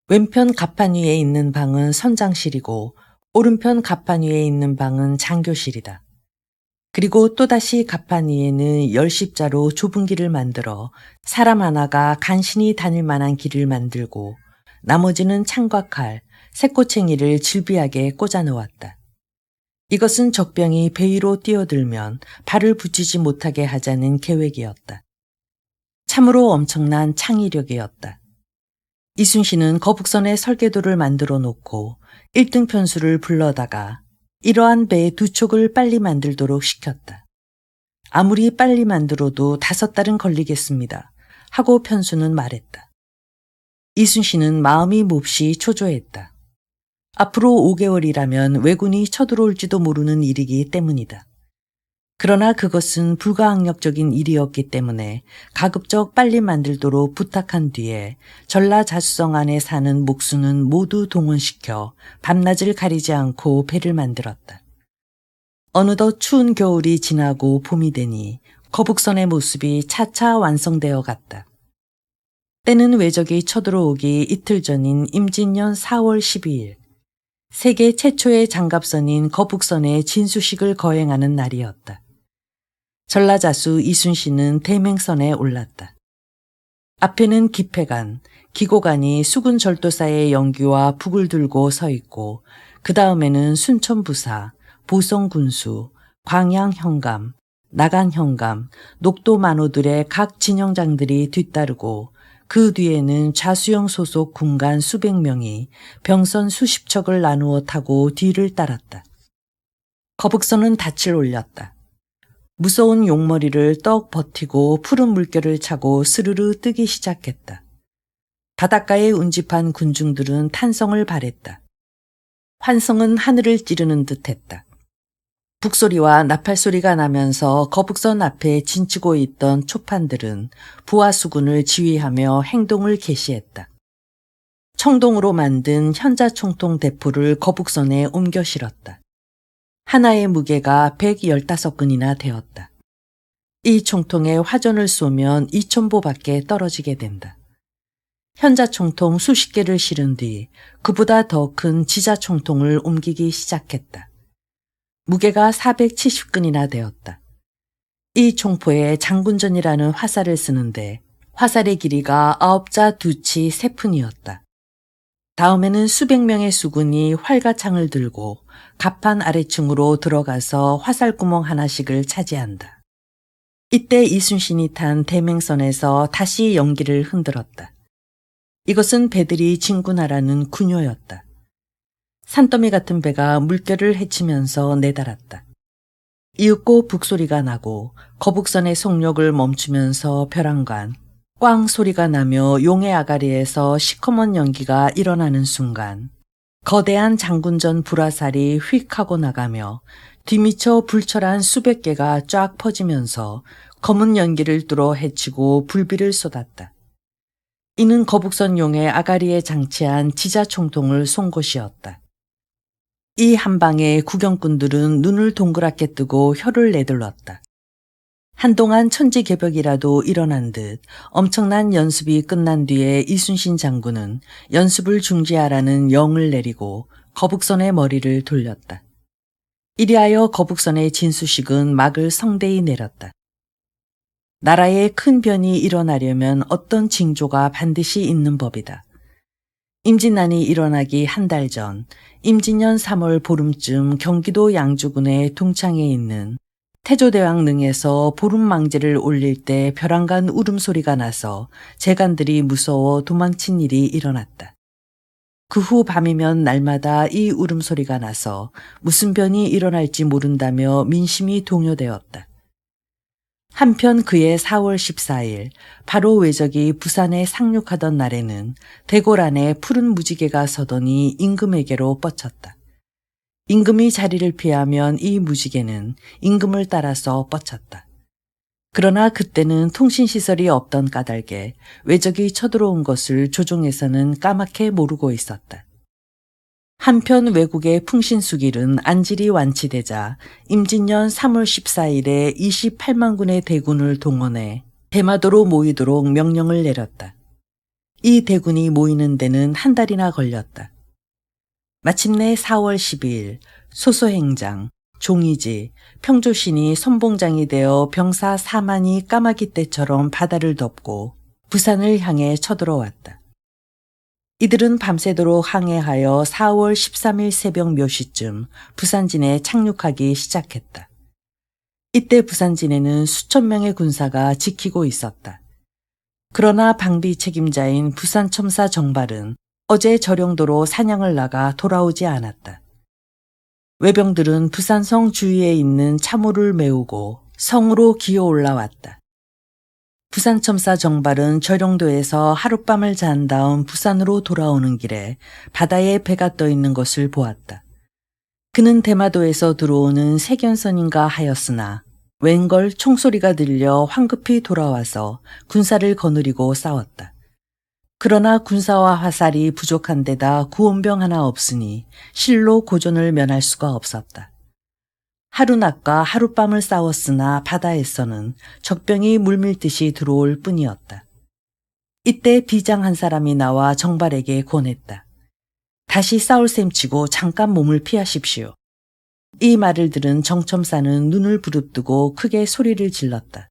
왼편 갑판 위에 있는 방은 선장실이고 오른편 갑판 위에 있는 방은 장교실이다. 그리고 또다시 갑판 위에는 10십자로 좁은 길을 만들어 사람 하나가 간신히 다닐 만한 길을 만들고 나머지는 창과 칼, 새꼬챙이를 질비하게 꽂아 놓았다. 이것은 적병이 배 위로 뛰어들면 발을 붙이지 못하게 하자는 계획이었다. 참으로 엄청난 창의력이었다. 이순신은 거북선에 설계도를 만들어 놓고 1등 편수를 불러다가 이러한 배의 2촉을 빨리 만들도록 시켰다. 아무리 빨리 만들어도 5달은 걸리겠습니다. 하고 편수는 말했다. 이순신은 마음이 몹시 초조했다. 앞으로 5개월이라면 왜군이 쳐들어올지도 모르는 일이기 때문이다. 그러나 그것은 불가항력적인 일이었기 때문에 가급적 빨리 만들도록 부탁한 뒤에 전라자수성 안에 사는 목수는 모두 동원시켜 밤낮을 가리지 않고 배를 만들었다. 어느덧 추운 겨울이 지나고 봄이 되니 거북선의 모습이 차차 완성되어 갔다. 때는 외적이 쳐들어오기 이틀 전인 임진년 4월 12일, 세계 최초의 장갑선인 거북선의 진수식을 거행하는 날이었다. 전라자수 이순신은 대맹선에 올랐다. 앞에는 기패관, 기고관이 수군절도사의 영귀와 북을 들고 서 있고 그 다음에는 순천부사, 보성군수, 광양현감, 나간현감, 녹도만호들의 각 진영장들이 뒤따르고 그 뒤에는 좌수영 소속 군관 수백 명이 병선 수십 척을 나누어 타고 뒤를 따랐다. 거북선은 닻을 올렸다. 무서운 용머리를 떡 버티고 푸른 물결을 차고 스르르 뜨기 시작했다. 바닷가에 운집한 군중들은 탄성을 발했다. 환성은 하늘을 찌르는 듯했다. 북소리와 나팔소리가 나면서 거북선 앞에 진치고 있던 초판들은 부하수군을 지휘하며 행동을 개시했다. 청동으로 만든 현자총통 대포를 거북선에 옮겨 실었다. 하나의 무게가 115근이나 되었다. 이 총통에 화전을 쏘면 2,000보밖에 떨어지게 된다. 현자총통 수십 개를 실은 뒤 그보다 더 큰 지자총통을 옮기기 시작했다. 무게가 470근이나 되었다. 이 총포에 장군전이라는 화살을 쓰는데 화살의 길이가 9자 2치 3푼이었다. 다음에는 수백 명의 수군이 활과 창을 들고 갑판 아래층으로 들어가서 화살구멍 하나씩을 차지한다. 이때 이순신이 탄 대맹선에서 다시 연기를 흔들었다. 이것은 배들이 진군하라는 군요였다. 산더미 같은 배가 물결을 헤치면서 내달았다. 이윽고 북소리가 나고 거북선의 속력을 멈추면서 벼랑간 꽝 소리가 나며 용의 아가리에서 시커먼 연기가 일어나는 순간 거대한 장군전 불화살이 휙 하고 나가며 뒤미쳐 불철한 수백 개가 쫙 퍼지면서 검은 연기를 뚫어 헤치고 불비를 쏟았다. 이는 거북선 용의 아가리에 장치한 지자총통을 쏜 것이었다. 이 한 방에 구경꾼들은 눈을 동그랗게 뜨고 혀를 내둘렀다. 한동안 천지개벽이라도 일어난 듯 엄청난 연습이 끝난 뒤에 이순신 장군은 연습을 중지하라는 영을 내리고 거북선의 머리를 돌렸다. 이리하여 거북선의 진수식은 막을 성대히 내렸다. 나라에 큰 변이 일어나려면 어떤 징조가 반드시 있는 법이다. 임진난이 일어나기 한 달 전 임진년 3월 보름쯤 경기도 양주군의 동창에 있는 태조대왕릉에서 보름망제를 올릴 때 벼랑간 울음소리가 나서 재간들이 무서워 도망친 일이 일어났다. 그 후 밤이면 날마다 이 울음소리가 나서 무슨 변이 일어날지 모른다며 민심이 동요되었다. 한편 그해 4월 14일 바로 외적이 부산에 상륙하던 날에는 대궐 안에 푸른 무지개가 서더니 임금에게로 뻗쳤다. 임금이 자리를 피하면 이 무지개는 임금을 따라서 뻗쳤다. 그러나 그때는 통신시설이 없던 까닭에 외적이 쳐들어온 것을 조종에서는 까맣게 모르고 있었다. 한편 외국의 풍신수길은 안질이 완치되자 임진년 3월 14일에 28만 군의 대군을 동원해 대마도로 모이도록 명령을 내렸다. 이 대군이 모이는 데는 한 달이나 걸렸다. 마침내 4월 12일 소소행장, 종이지, 평조신이 선봉장이 되어 병사 4만이 까마귀 떼처럼 바다를 덮고 부산을 향해 쳐들어왔다. 이들은 밤새도록 항해하여 4월 13일 새벽 몇 시쯤 부산진에 착륙하기 시작했다. 이때 부산진에는 수천 명의 군사가 지키고 있었다. 그러나 방비 책임자인 부산첨사 정발은 어제 저령도로 사냥을 나가 돌아오지 않았다. 외병들은 부산성 주위에 있는 참호를 메우고 성으로 기어 올라왔다. 부산첨사 정발은 저령도에서 하룻밤을 잔 다음 부산으로 돌아오는 길에 바다에 배가 떠 있는 것을 보았다. 그는 대마도에서 들어오는 세견선인가 하였으나 웬걸 총소리가 들려 황급히 돌아와서 군사를 거느리고 싸웠다. 그러나 군사와 화살이 부족한 데다 구원병 하나 없으니 실로 고전을 면할 수가 없었다. 하루낮과 하룻밤을 싸웠으나 바다에서는 적병이 물밀듯이 들어올 뿐이었다. 이때 비장 한 사람이 나와 정발에게 권했다. 다시 싸울 셈치고 잠깐 몸을 피하십시오. 이 말을 들은 정첨사는 눈을 부릅뜨고 크게 소리를 질렀다.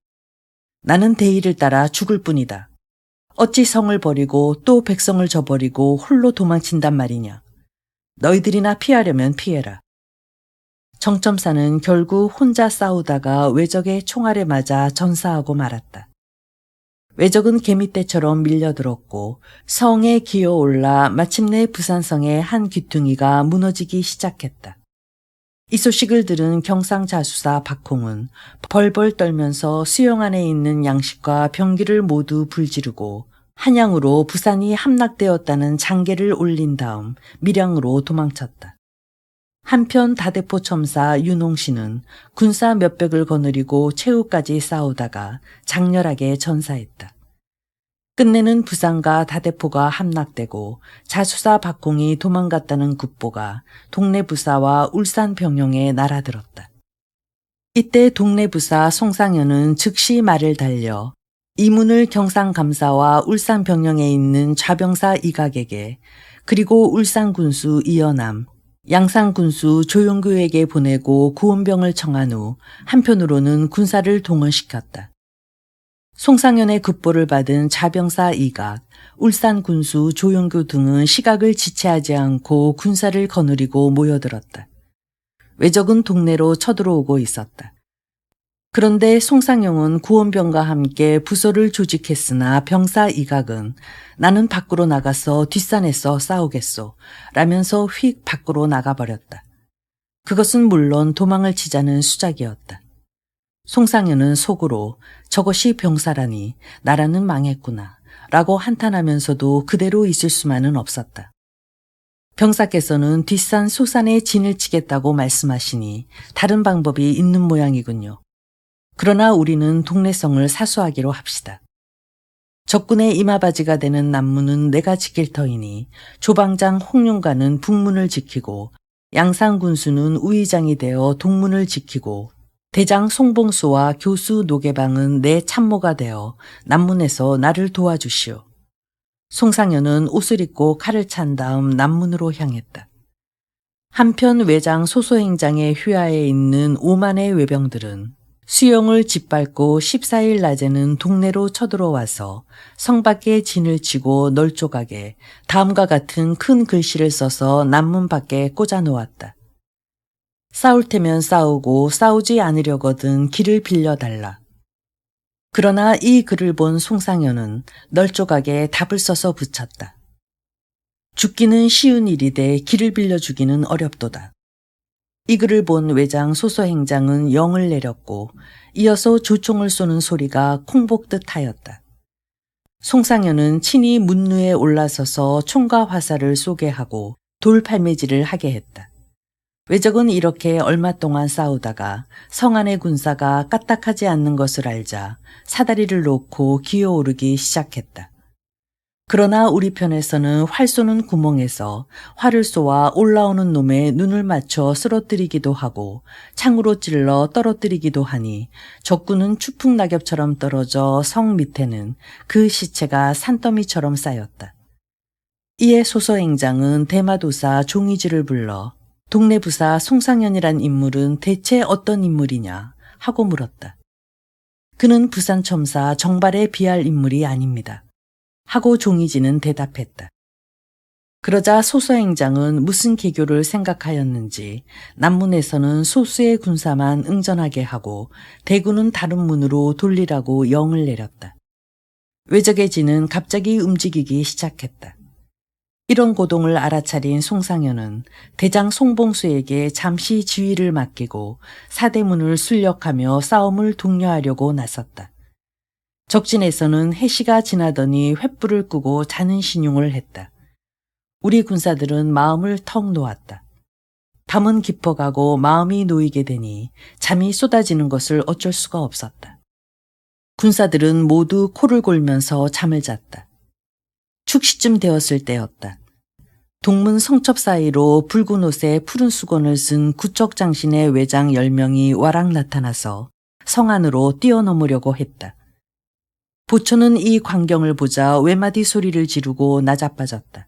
나는 대의를 따라 죽을 뿐이다. 어찌 성을 버리고 또 백성을 저버리고 홀로 도망친단 말이냐. 너희들이나 피하려면 피해라. 정첨사는 결국 혼자 싸우다가 외적의 총알에 맞아 전사하고 말았다. 외적은 개미떼처럼 밀려들었고 성에 기어올라 마침내 부산성의 한 귀퉁이가 무너지기 시작했다. 이 소식을 들은 경상자수사 박홍은 벌벌 떨면서 수영 안에 있는 양식과 병기를 모두 불지르고 한양으로 부산이 함락되었다는 장계를 올린 다음 밀양으로 도망쳤다. 한편 다대포 첨사 윤홍씨는 군사 몇백을 거느리고 최후까지 싸우다가 장렬하게 전사했다. 끝내는 부산과 다대포가 함락되고 자수사 박홍이 도망갔다는 국보가 동네 부사와 울산 병영에 날아들었다. 이때 동네 부사 송상현은 즉시 말을 달려 이문을 경상감사와 울산 병영에 있는 좌병사 이각에게 그리고 울산 군수 이연암, 양산 군수 조용규에게 보내고 구원병을 청한 후 한편으로는 군사를 동원시켰다. 송상현의 급보를 받은 자병사 이각, 울산 군수 조용규 등은 시각을 지체하지 않고 군사를 거느리고 모여들었다. 외적은 동네로 쳐들어오고 있었다. 그런데 송상용은 구원병과 함께 부서를 조직했으나 병사 이각은 나는 밖으로 나가서 뒷산에서 싸우겠소 라면서 휙 밖으로 나가버렸다. 그것은 물론 도망을 치자는 수작이었다. 송상현은 속으로 저것이 병사라니 나라는 망했구나 라고 한탄하면서도 그대로 있을 수만은 없었다. 병사께서는 뒷산 소산에 진을 치겠다고 말씀하시니 다른 방법이 있는 모양이군요. 그러나 우리는 동네성을 사수하기로 합시다. 적군의 이마바지가 되는 남문은 내가 지킬 터이니 조방장 홍윤관은 북문을 지키고 양상군수는 우의장이 되어 동문을 지키고 대장 송봉수와 교수 노계방은 내 참모가 되어 남문에서 나를 도와주시오. 송상현은 옷을 입고 칼을 찬 다음 남문으로 향했다. 한편 외장 소소행장의 휘하에 있는 5만의 외병들은 수용을 짓밟고 14일 낮에는 동네로 쳐들어와서 성 밖에 진을 치고 널조각에 다음과 같은 큰 글씨를 써서 남문 밖에 꽂아 놓았다. 싸울 테면 싸우고 싸우지 않으려거든 길을 빌려달라. 그러나 이 글을 본 송상현은 널조각에 답을 써서 붙였다. 죽기는 쉬운 일이되 길을 빌려주기는 어렵도다. 이 글을 본 외장 소소행장은 영을 내렸고 이어서 조총을 쏘는 소리가 콩복듯 하였다. 송상현은 친히 문루에 올라서서 총과 화살을 쏘게 하고 돌팔매질을 하게 했다. 외적은 이렇게 얼마 동안 싸우다가 성 안의 군사가 까딱하지 않는 것을 알자 사다리를 놓고 기어오르기 시작했다. 그러나 우리 편에서는 활 쏘는 구멍에서 활을 쏘아 올라오는 놈의 눈을 맞춰 쓰러뜨리기도 하고 창으로 찔러 떨어뜨리기도 하니 적군은 추풍낙엽처럼 떨어져 성 밑에는 그 시체가 산더미처럼 쌓였다. 이에 소서행장은 대마도사 종이지를 불러 동네 부사 송상현이란 인물은 대체 어떤 인물이냐 하고 물었다. 그는 부산첨사 정발에 비할 인물이 아닙니다. 하고 종이지는 대답했다. 그러자 소서행장은 무슨 계교를 생각하였는지 남문에서는 소수의 군사만 응전하게 하고 대군은 다른 문으로 돌리라고 영을 내렸다. 외적의 진은 갑자기 움직이기 시작했다. 이런 고동을 알아차린 송상현은 대장 송봉수에게 잠시 지휘를 맡기고 사대문을 술력하며 싸움을 독려하려고 나섰다. 적진에서는 해시가 지나더니 횃불을 끄고 자는 신용을 했다. 우리 군사들은 마음을 턱 놓았다. 밤은 깊어가고 마음이 놓이게 되니 잠이 쏟아지는 것을 어쩔 수가 없었다. 군사들은 모두 코를 골면서 잠을 잤다. 축시쯤 되었을 때였다. 동문 성첩 사이로 붉은 옷에 푸른 수건을 쓴 구척장신의 외장 10명이 와락 나타나서 성 안으로 뛰어넘으려고 했다. 보초는 이 광경을 보자 외마디 소리를 지르고 나자빠졌다.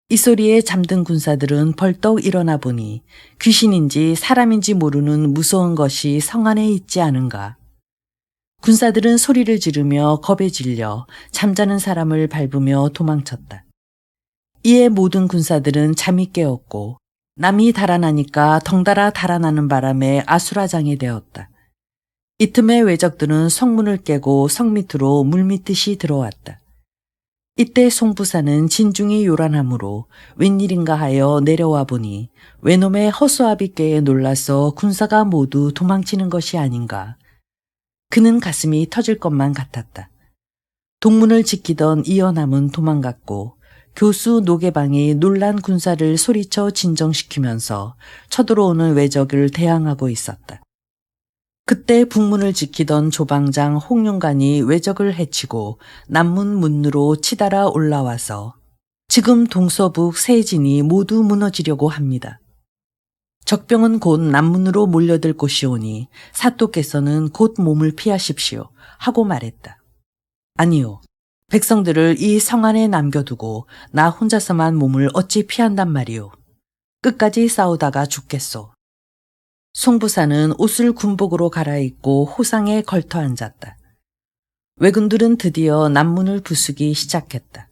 이 소리에 잠든 군사들은 벌떡 일어나 보니 귀신인지 사람인지 모르는 무서운 것이 성 안에 있지 않은가. 군사들은 소리를 지르며 겁에 질려 잠자는 사람을 밟으며 도망쳤다. 이에 모든 군사들은 잠이 깨었고 남이 달아나니까 덩달아 달아나는 바람에 아수라장이 되었다. 이 틈에 외적들은 성문을 깨고 성 밑으로 물밀듯이 들어왔다. 이때 송부사는 진중이 요란하므로 웬일인가 하여 내려와 보니 외놈의 허수아비 꾀에 놀라서 군사가 모두 도망치는 것이 아닌가. 그는 가슴이 터질 것만 같았다. 동문을 지키던 이어남은 도망갔고 교수 노계방이 놀란 군사를 소리쳐 진정시키면서 쳐들어오는 외적을 대항하고 있었다. 그때 북문을 지키던 조방장 홍윤관이 외적을 해치고 남문 문으로 치달아 올라와서 지금 동서북 세 진이 모두 무너지려고 합니다. 적병은 곧 남문으로 몰려들 곳이오니 사또께서는 곧 몸을 피하십시오 하고 말했다. 아니요. 백성들을 이 성 안에 남겨두고 나 혼자서만 몸을 어찌 피한단 말이오. 끝까지 싸우다가 죽겠소. 송부사는 옷을 군복으로 갈아입고 호상에 걸터 앉았다. 왜군들은 드디어 남문을 부수기 시작했다.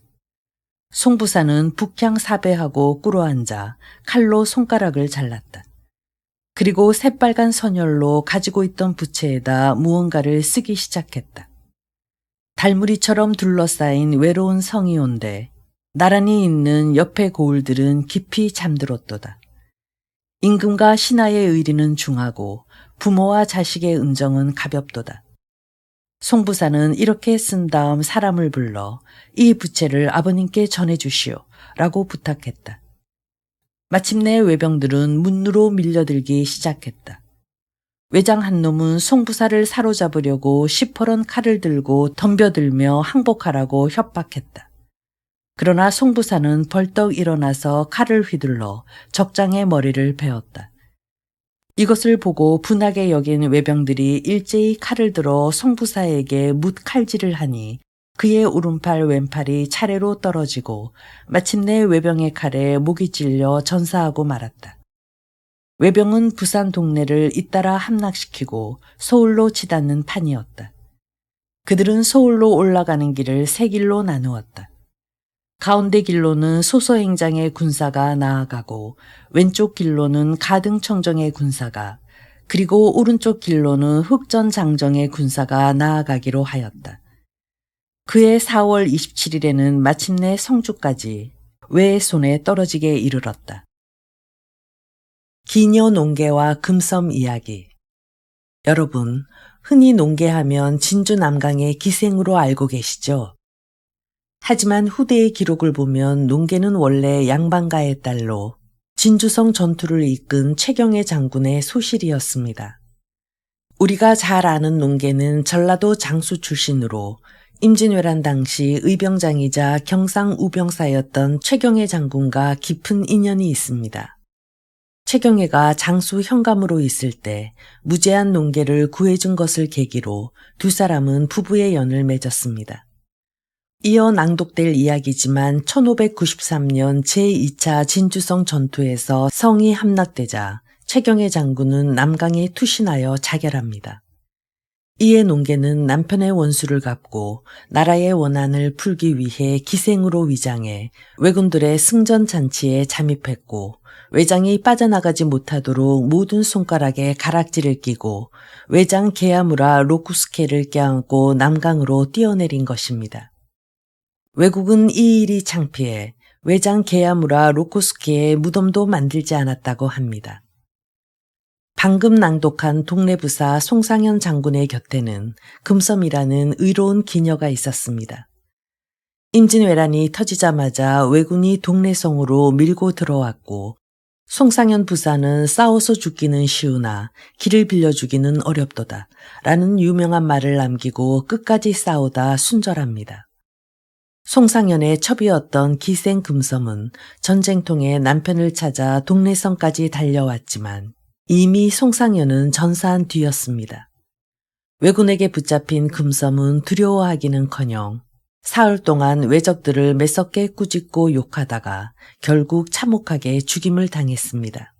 송부사는 북향 사배하고 꿇어앉아 칼로 손가락을 잘랐다. 그리고 새빨간 선열로 가지고 있던 부채에다 무언가를 쓰기 시작했다. 달무리처럼 둘러싸인 외로운 성이온데 나란히 있는 옆의 고을들은 깊이 잠들었도다. 임금과 신하의 의리는 중하고 부모와 자식의 은정은 가볍도다. 송부사는 이렇게 쓴 다음 사람을 불러 이 부채를 아버님께 전해주시오 라고 부탁했다. 마침내 외병들은 문으로 밀려들기 시작했다. 외장 한 놈은 송부사를 사로잡으려고 시퍼런 칼을 들고 덤벼들며 항복하라고 협박했다. 그러나 송부사는 벌떡 일어나서 칼을 휘둘러 적장의 머리를 베었다. 이것을 보고 분하게 여긴 외병들이 일제히 칼을 들어 송부사에게 뭇칼질을 하니 그의 오른팔 왼팔이 차례로 떨어지고 마침내 외병의 칼에 목이 찔려 전사하고 말았다. 외병은 부산 동네를 잇따라 함락시키고 서울로 치닫는 판이었다. 그들은 서울로 올라가는 길을 세 길로 나누었다. 가운데 길로는 소서행장의 군사가 나아가고 왼쪽 길로는 가등청정의 군사가 그리고 오른쪽 길로는 흑전장정의 군사가 나아가기로 하였다. 그해 4월 27일에는 마침내 성주까지 외의 손에 떨어지게 이르렀다. 기녀 농계와 금섬 이야기. 여러분, 흔히 농계하면 진주 남강의 기생으로 알고 계시죠? 하지만 후대의 기록을 보면 농계는 원래 양반가의 딸로 진주성 전투를 이끈 최경의 장군의 소실이었습니다. 우리가 잘 아는 농계는 전라도 장수 출신으로 임진왜란 당시 의병장이자 경상 우병사였던 최경의 장군과 깊은 인연이 있습니다. 최경혜가 장수 현감으로 있을 때 무제한 농계를 구해준 것을 계기로 두 사람은 부부의 연을 맺었습니다. 이어 낭독될 이야기지만 1593년 제2차 진주성 전투에서 성이 함락되자 최경혜 장군은 남강에 투신하여 자결합니다. 이에 농계는 남편의 원수를 갚고 나라의 원한을 풀기 위해 기생으로 위장해 왜군들의 승전잔치에 잠입했고 외장이 빠져나가지 못하도록 모든 손가락에 가락지를 끼고 외장 게야무라 로쿠스케를 껴안고 남강으로 뛰어내린 것입니다. 외국은 이 일이 창피해 외장 게야무라 로쿠스케의 무덤도 만들지 않았다고 합니다. 방금 낭독한 동래부사 송상현 장군의 곁에는 금섬이라는 의로운 기녀가 있었습니다. 임진왜란이 터지자마자 왜군이 동래성으로 밀고 들어왔고 송상현 부사는 싸워서 죽기는 쉬우나 길을 빌려주기는 어렵도다 라는 유명한 말을 남기고 끝까지 싸우다 순절합니다. 송상현의 첩이었던 기생 금섬은 전쟁통에 남편을 찾아 동래성까지 달려왔지만 이미 송상현은 전사한 뒤였습니다. 왜군에게 붙잡힌 금섬은 두려워하기는커녕 사흘 동안 왜적들을 매섭게 꾸짖고 욕하다가 결국 참혹하게 죽임을 당했습니다.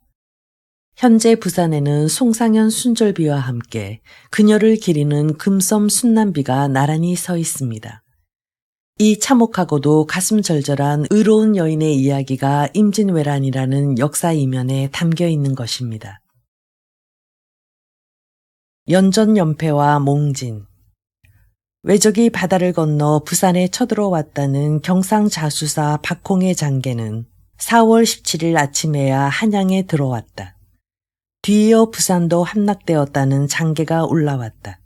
현재 부산에는 송상현 순절비와 함께 그녀를 기리는 금섬 순남비가 나란히 서 있습니다. 이 참혹하고도 가슴 절절한 의로운 여인의 이야기가 임진왜란이라는 역사 이면에 담겨 있는 것입니다. 연전연패와 몽진. 왜적이 바다를 건너 부산에 쳐들어왔다는 경상자수사 박홍의 장계는 4월 17일 아침에야 한양에 들어왔다. 뒤이어 부산도 함락되었다는 장계가 올라왔다.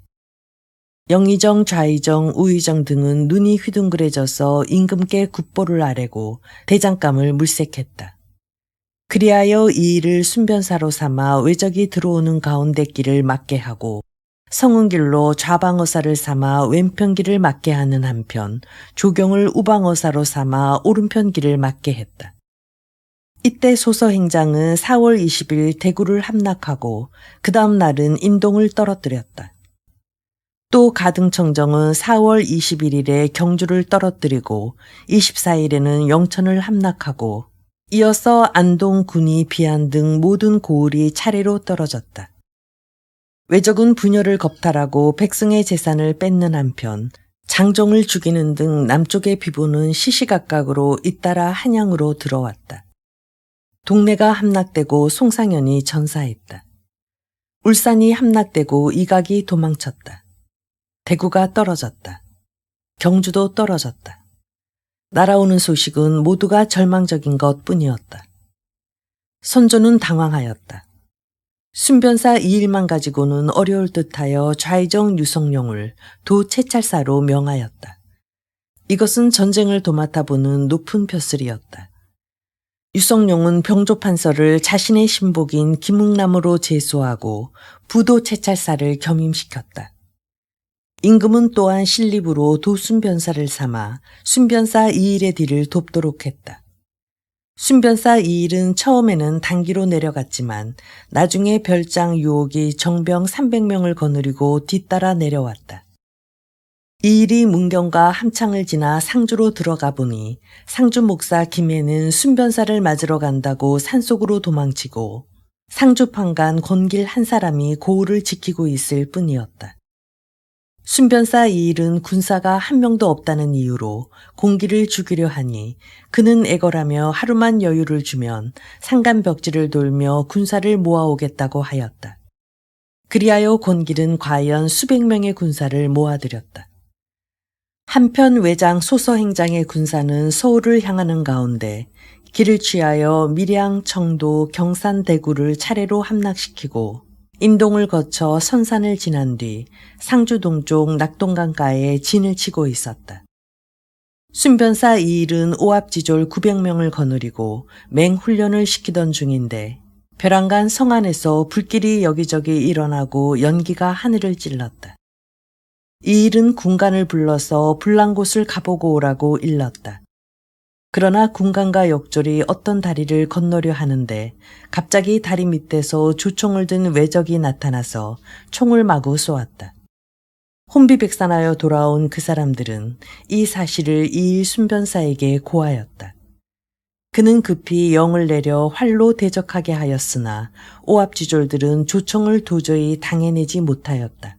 영의정, 좌의정, 우의정 등은 눈이 휘둥그레져서 임금께 국보를 아뢰고 대장감을 물색했다. 그리하여 이 일을 순변사로 삼아 왜적이 들어오는 가운데 길을 막게 하고 성은길로 좌방어사를 삼아 왼편 길을 막게 하는 한편 조경을 우방어사로 삼아 오른편 길을 막게 했다. 이때 소서행장은 4월 20일 대구를 함락하고 그 다음 날은 인동을 떨어뜨렸다. 또 가등청정은 4월 21일에 경주를 떨어뜨리고 24일에는 영천을 함락하고 이어서 안동, 군위, 비안 등 모든 고을이 차례로 떨어졌다. 왜적은 분열을 겁탈하고 백성의 재산을 뺏는 한편 장정을 죽이는 등 남쪽의 비보는 시시각각으로 잇따라 한양으로 들어왔다. 동네가 함락되고 송상현이 전사했다. 울산이 함락되고 이각이 도망쳤다. 대구가 떨어졌다. 경주도 떨어졌다. 날아오는 소식은 모두가 절망적인 것뿐이었다. 선조는 당황하였다. 순변사 이 일만 가지고는 어려울 듯하여 좌의정 유성룡을 도채찰사로 명하였다. 이것은 전쟁을 도맡아 보는 높은 벼슬이었다. 유성룡은 병조판서를 자신의 신복인 김웅남으로 제소하고 부도채찰사를 겸임시켰다. 임금은 또한 신립으로 도순변사를 삼아 순변사 이일의 뒤를 돕도록 했다. 순변사 이일은 처음에는 단기로 내려갔지만 나중에 별장 유옥이 정병 300명을 거느리고 뒤따라 내려왔다. 이일이 문경과 함창을 지나 상주로 들어가 보니 상주 목사 김해는 순변사를 맞으러 간다고 산속으로 도망치고 상주 판관 권길 한 사람이 고을을 지키고 있을 뿐이었다. 순변사 이일은 군사가 한 명도 없다는 이유로 공기를 죽이려 하니 그는 애걸하며 하루만 여유를 주면 산간벽지를 돌며 군사를 모아오겠다고 하였다. 그리하여 권길은 과연 수백 명의 군사를 모아들였다. 한편 외장 소서행장의 군사는 서울을 향하는 가운데 길을 취하여 밀양, 청도, 경산, 대구를 차례로 함락시키고 인동을 거쳐 선산을 지난 뒤 상주 동쪽 낙동강가에 진을 치고 있었다. 순변사 이일은 오합지졸 900명을 거느리고 맹훈련을 시키던 중인데 벼랑간 성 안에서 불길이 여기저기 일어나고 연기가 하늘을 찔렀다. 이일은 군관을 불러서 불난 곳을 가보고 오라고 일렀다. 그러나 군관과 역졸이 어떤 다리를 건너려 하는데 갑자기 다리 밑에서 조총을 든 외적이 나타나서 총을 마구 쏘았다. 혼비백산하여 돌아온 그 사람들은 이 사실을 이일 순변사에게 고하였다. 그는 급히 영을 내려 활로 대적하게 하였으나 오합지졸들은 조총을 도저히 당해내지 못하였다.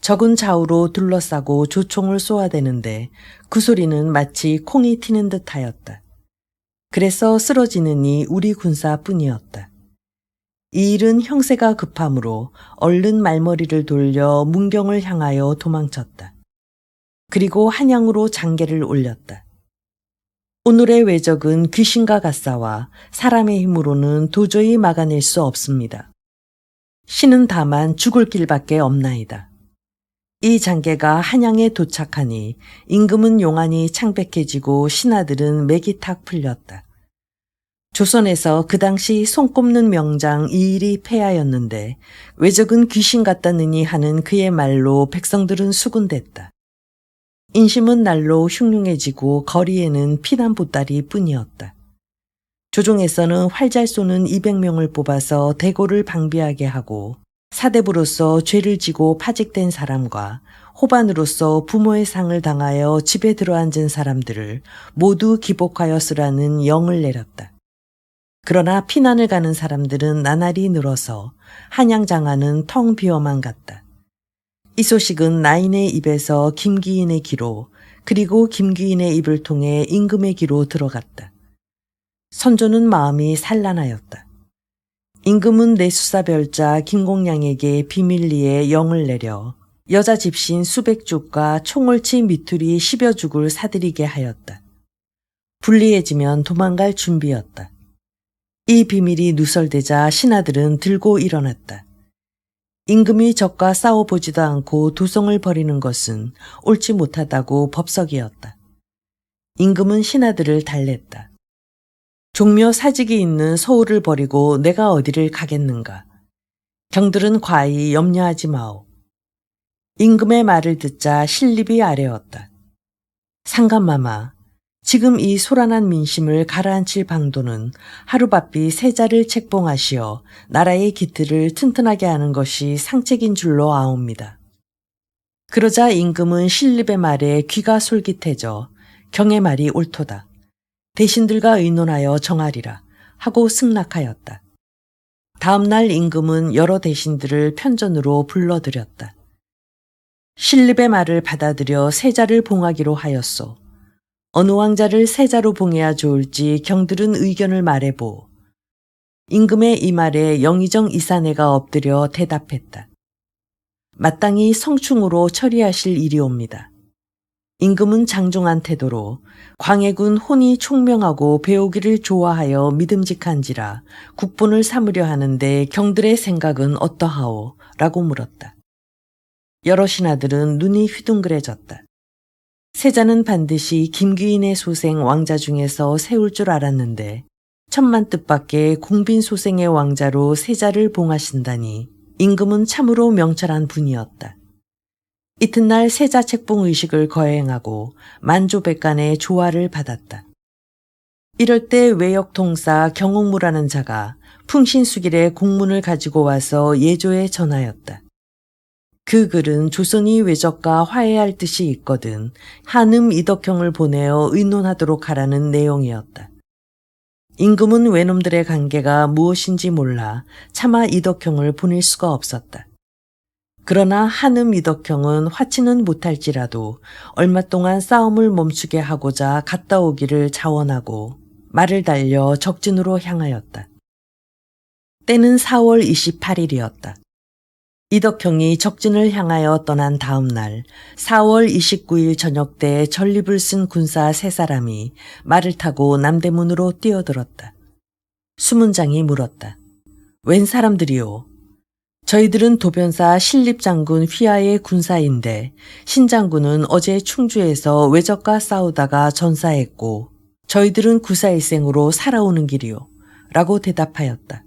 적은 좌우로 둘러싸고 조총을 쏘아대는데 그 소리는 마치 콩이 튀는 듯하였다. 그래서 쓰러지느니 우리 군사뿐이었다. 이 일은 형세가 급함으로 얼른 말머리를 돌려 문경을 향하여 도망쳤다. 그리고 한양으로 장계를 올렸다. 오늘의 외적은 귀신과 같사와 사람의 힘으로는 도저히 막아낼 수 없습니다. 신은 다만 죽을 길밖에 없나이다. 이 장계가 한양에 도착하니 임금은 용안이 창백해지고 신하들은 맥이 탁 풀렸다. 조선에서 그 당시 손꼽는 명장 이일이 폐하였는데 외적은 귀신 같다느니 하는 그의 말로 백성들은 수군댔다. 인심은 날로 흉흉해지고 거리에는 피난 보따리 뿐이었다. 조종에서는 활잘 쏘는 200명을 뽑아서 대궐을 방비하게 하고 사대부로서 죄를 지고 파직된 사람과 호반으로서 부모의 상을 당하여 집에 들어앉은 사람들을 모두 기복하여 쓰라는 영을 내렸다. 그러나 피난을 가는 사람들은 나날이 늘어서 한양 장안은 텅 비어만 갔다. 이 소식은 나인의 입에서 김기인의 귀로 그리고 김기인의 입을 통해 임금의 귀로 들어갔다. 선조는 마음이 산란하였다. 임금은 내수사별자 김공량에게 비밀리에 영을 내려 여자 집신 수백 죽과 총을치 미투리 10여 죽을 사들이게 하였다. 불리해지면 도망갈 준비였다. 이 비밀이 누설되자 신하들은 들고 일어났다. 임금이 적과 싸워보지도 않고 도성을 벌이는 것은 옳지 못하다고 법석이었다. 임금은 신하들을 달랬다. 종묘 사직이 있는 서울을 버리고 내가 어디를 가겠는가. 경들은 과히 염려하지 마오. 임금의 말을 듣자 신립이 아뢰었다. 상감마마, 지금 이 소란한 민심을 가라앉힐 방도는 하루바삐 세자를 책봉하시어 나라의 기틀을 튼튼하게 하는 것이 상책인 줄로 아옵니다. 그러자 임금은 신립의 말에 귀가 솔깃해져 경의 말이 옳도다. 대신들과 의논하여 정하리라 하고 승낙하였다. 다음 날 임금은 여러 대신들을 편전으로 불러들였다. 신립의 말을 받아들여 세자를 봉하기로 하였소. 어느 왕자를 세자로 봉해야 좋을지 경들은 의견을 말해보. 임금의 이 말에 영의정 이사내가 엎드려 대답했다. 마땅히 성충으로 처리하실 일이옵니다. 임금은 장중한 태도로 광해군 혼이 총명하고 배우기를 좋아하여 믿음직한지라 국본을 삼으려 하는데 경들의 생각은 어떠하오? 라고 물었다. 여러 신하들은 눈이 휘둥그레졌다. 세자는 반드시 김귀인의 소생 왕자 중에서 세울 줄 알았는데 천만 뜻밖의 공빈 소생의 왕자로 세자를 봉하신다니 임금은 참으로 명철한 분이었다. 이튿날 세자 책봉 의식을 거행하고 만조백관의 조화를 받았다. 이럴 때 외역통사 경옥무라는 자가 풍신수길의 공문을 가지고 와서 예조에 전하였다. 그 글은 조선이 외적과 화해할 뜻이 있거든 한음 이덕형을 보내어 의논하도록 하라는 내용이었다. 임금은 외놈들의 관계가 무엇인지 몰라 차마 이덕형을 보낼 수가 없었다. 그러나 한음 이덕형은 화치는 못할지라도 얼마 동안 싸움을 멈추게 하고자 갔다 오기를 자원하고 말을 달려 적진으로 향하였다. 때는 4월 28일이었다. 이덕형이 적진을 향하여 떠난 다음 날 4월 29일 저녁 때 전립을 쓴 군사 3사람이 말을 타고 남대문으로 뛰어들었다. 수문장이 물었다. 웬 사람들이오? 저희들은 도변사 신립장군 휘하의 군사인데 신장군은 어제 충주에서 외적과 싸우다가 전사했고 저희들은 구사일생으로 살아오는 길이요. 라고 대답하였다.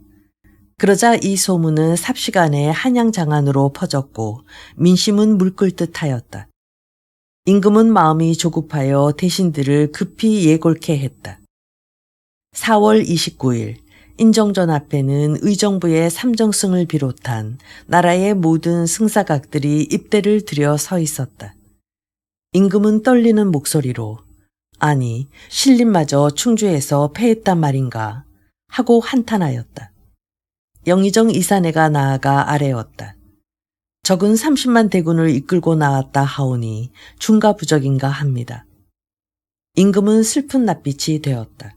그러자 이 소문은 삽시간에 한양장안으로 퍼졌고 민심은 물끓듯 하였다. 임금은 마음이 조급하여 대신들을 급히 예골케 했다. 4월 29일 인정전 앞에는 의정부의 삼정승을 비롯한 나라의 모든 승사각들이 입대를 들여 서 있었다. 임금은 떨리는 목소리로 아니 신림마저 충주에서 패했단 말인가 하고 한탄하였다. 영의정 이사내가 나아가 아뢰었다. 적은 30만 대군을 이끌고 나왔다 하오니 중가부적인가 합니다. 임금은 슬픈 낯빛이 되었다.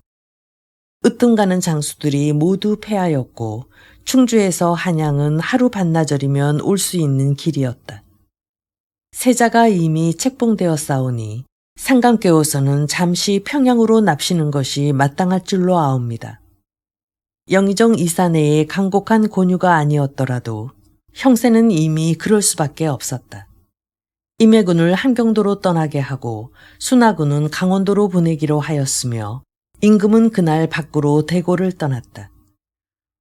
으뜸가는 장수들이 모두 패하였고 충주에서 한양은 하루 반나절이면 올 수 있는 길이었다. 세자가 이미 책봉되었사오니 상감께로서는 잠시 평양으로 납시는 것이 마땅할 줄로 아옵니다. 영의정 이사내의 간곡한 권유가 아니었더라도 형세는 이미 그럴 수밖에 없었다. 임해군을 함경도로 떠나게 하고 순하군은 강원도로 보내기로 하였으며 임금은 그날 밖으로 대고를 떠났다.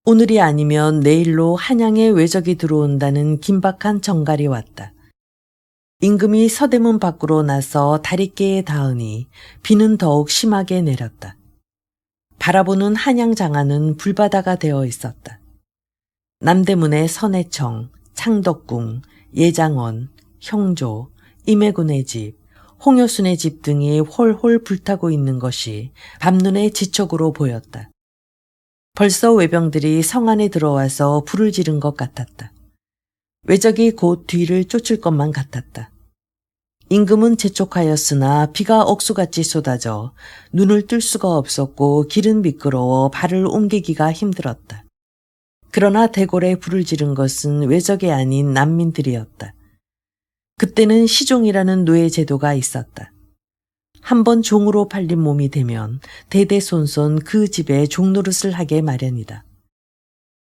오늘이 아니면 내일로 한양에 외적이 들어온다는 긴박한 정갈이 왔다. 임금이 서대문 밖으로 나서 다리께에 닿으니 비는 더욱 심하게 내렸다. 바라보는 한양 장안은 불바다가 되어 있었다. 남대문의 선해청, 창덕궁, 예장원, 형조, 임해군의 집, 홍여순의 집 등이 홀홀 불타고 있는 것이 밤눈에 지척으로 보였다. 벌써 외병들이 성 안에 들어와서 불을 지른 것 같았다. 외적이 곧 뒤를 쫓을 것만 같았다. 임금은 재촉하였으나 비가 억수같이 쏟아져 눈을 뜰 수가 없었고 길은 미끄러워 발을 옮기기가 힘들었다. 그러나 대궐에 불을 지른 것은 외적이 아닌 난민들이었다. 그때는 시종이라는 노예 제도가 있었다. 한번 종으로 팔린 몸이 되면 대대손손 그 집에 종노릇을 하게 마련이다.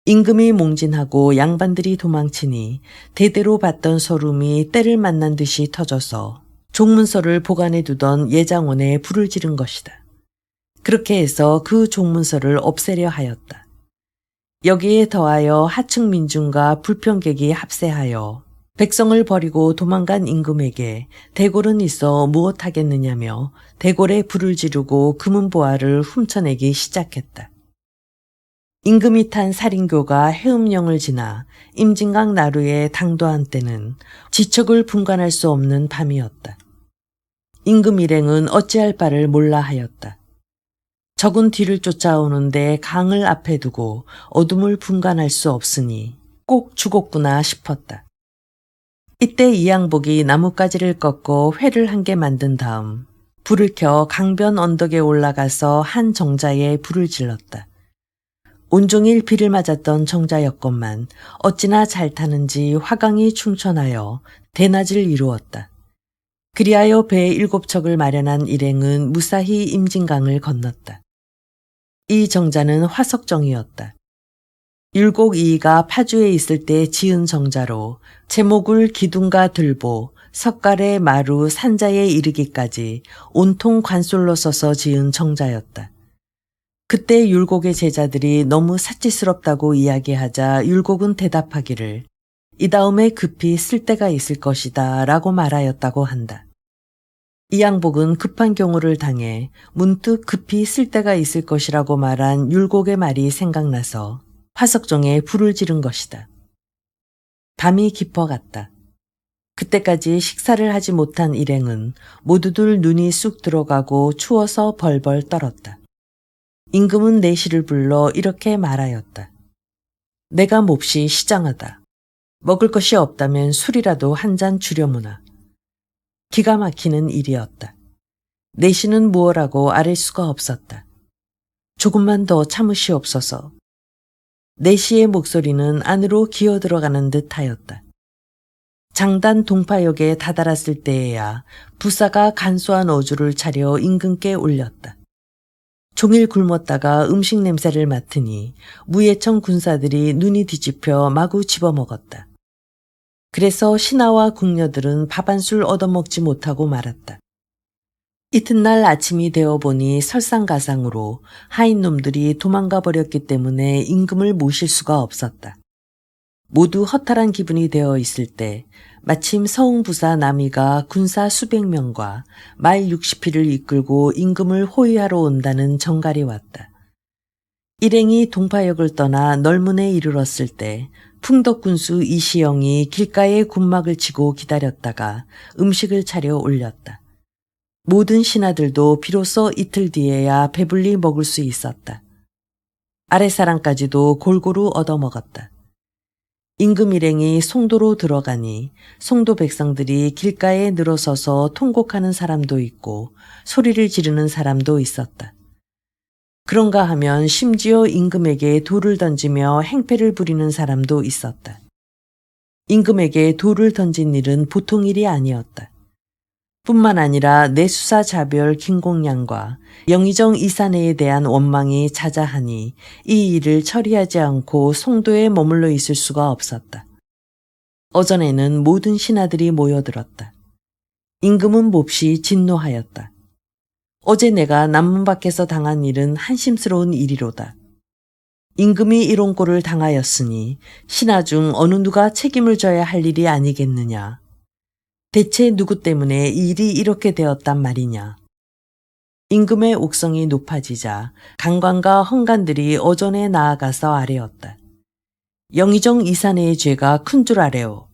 임금이 몽진하고 양반들이 도망치니 대대로 받던 서름이 때를 만난 듯이 터져서 종문서를 보관해 두던 예장원에 불을 지른 것이다. 그렇게 해서 그 종문서를 없애려 하였다. 여기에 더하여 하층 민중과 불평객이 합세하여 백성을 버리고 도망간 임금에게 대궐은 있어 무엇하겠느냐며 대궐에 불을 지르고 금은보화를 훔쳐내기 시작했다. 임금이 탄 살인교가 해음령을 지나 임진강 나루에 당도한 때는 지척을 분간할 수 없는 밤이었다. 임금 일행은 어찌할 바를 몰라 하였다. 적은 뒤를 쫓아오는데 강을 앞에 두고 어둠을 분간할 수 없으니 꼭 죽었구나 싶었다. 이때 이양복이 나뭇가지를 꺾고 회를 한 개 만든 다음 불을 켜 강변 언덕에 올라가서 한 정자에 불을 질렀다. 온종일 비를 맞았던 정자였건만 어찌나 잘 타는지 화강이 충천하여 대낮을 이루었다. 그리하여 배 7척을 마련한 일행은 무사히 임진강을 건넜다. 이 정자는 화석정이었다. 율곡이이가 파주에 있을 때 지은 정자로 제목을 기둥과 들보, 석가래 마루 산자에 이르기까지 온통 관솔로 써서 지은 정자였다. 그때 율곡의 제자들이 너무 사치스럽다고 이야기하자 율곡은 대답하기를 이 다음에 급히 쓸 때가 있을 것이다 라고 말하였다고 한다. 이양복은 급한 경우를 당해 문득 급히 쓸 때가 있을 것이라고 말한 율곡의 말이 생각나서 화석정에 불을 지른 것이다. 밤이 깊어갔다. 그때까지 식사를 하지 못한 일행은 모두들 눈이 쑥 들어가고 추워서 벌벌 떨었다. 임금은 내시를 불러 이렇게 말하였다. 내가 몹시 시장하다. 먹을 것이 없다면 술이라도 한 잔 주려무나. 기가 막히는 일이었다. 내시는 무엇라고 아랠 수가 없었다. 조금만 더 참으시옵소서. 내시의 목소리는 안으로 기어들어가는 듯하였다. 장단 동파역에 다다랐을 때에야 부사가 간소한 어주를 차려 임금께 올렸다. 종일 굶었다가 음식 냄새를 맡으니 무예청 군사들이 눈이 뒤집혀 마구 집어먹었다. 그래서 신하와 궁녀들은 밥 한 술 얻어먹지 못하고 말았다. 이튿날 아침이 되어보니 설상가상으로 하인놈들이 도망가 버렸기 때문에 임금을 모실 수가 없었다. 모두 허탈한 기분이 되어 있을 때 마침 서흥부사 남이가 군사 수백 명과 말 60匹를 이끌고 임금을 호위하러 온다는 정갈이 왔다. 일행이 동파역을 떠나 널문에 이르렀을 때 풍덕군수 이시영이 길가에 군막을 치고 기다렸다가 음식을 차려 올렸다. 모든 신하들도 비로소 이틀 뒤에야 배불리 먹을 수 있었다. 아랫사람까지도 골고루 얻어먹었다. 임금 일행이 송도로 들어가니 송도 백성들이 길가에 늘어서서 통곡하는 사람도 있고 소리를 지르는 사람도 있었다. 그런가 하면 심지어 임금에게 돌을 던지며 행패를 부리는 사람도 있었다. 임금에게 돌을 던진 일은 보통 일이 아니었다. 뿐만 아니라 내수사 자별 김공양과 영의정 이사내에 대한 원망이 자자하니 이 일을 처리하지 않고 송도에 머물러 있을 수가 없었다. 어전에는 모든 신하들이 모여들었다. 임금은 몹시 진노하였다. 어제 내가 남문 밖에서 당한 일은 한심스러운 일이로다. 임금이 이런 꼴을 당하였으니 신하 중 어느 누가 책임을 져야 할 일이 아니겠느냐. 대체 누구 때문에 이 일이 이렇게 되었단 말이냐. 임금의 옥성이 높아지자 간관과 헌관들이 어전에 나아가서 아뢰었다. 영의정 이사내의 죄가 큰 줄 아래오.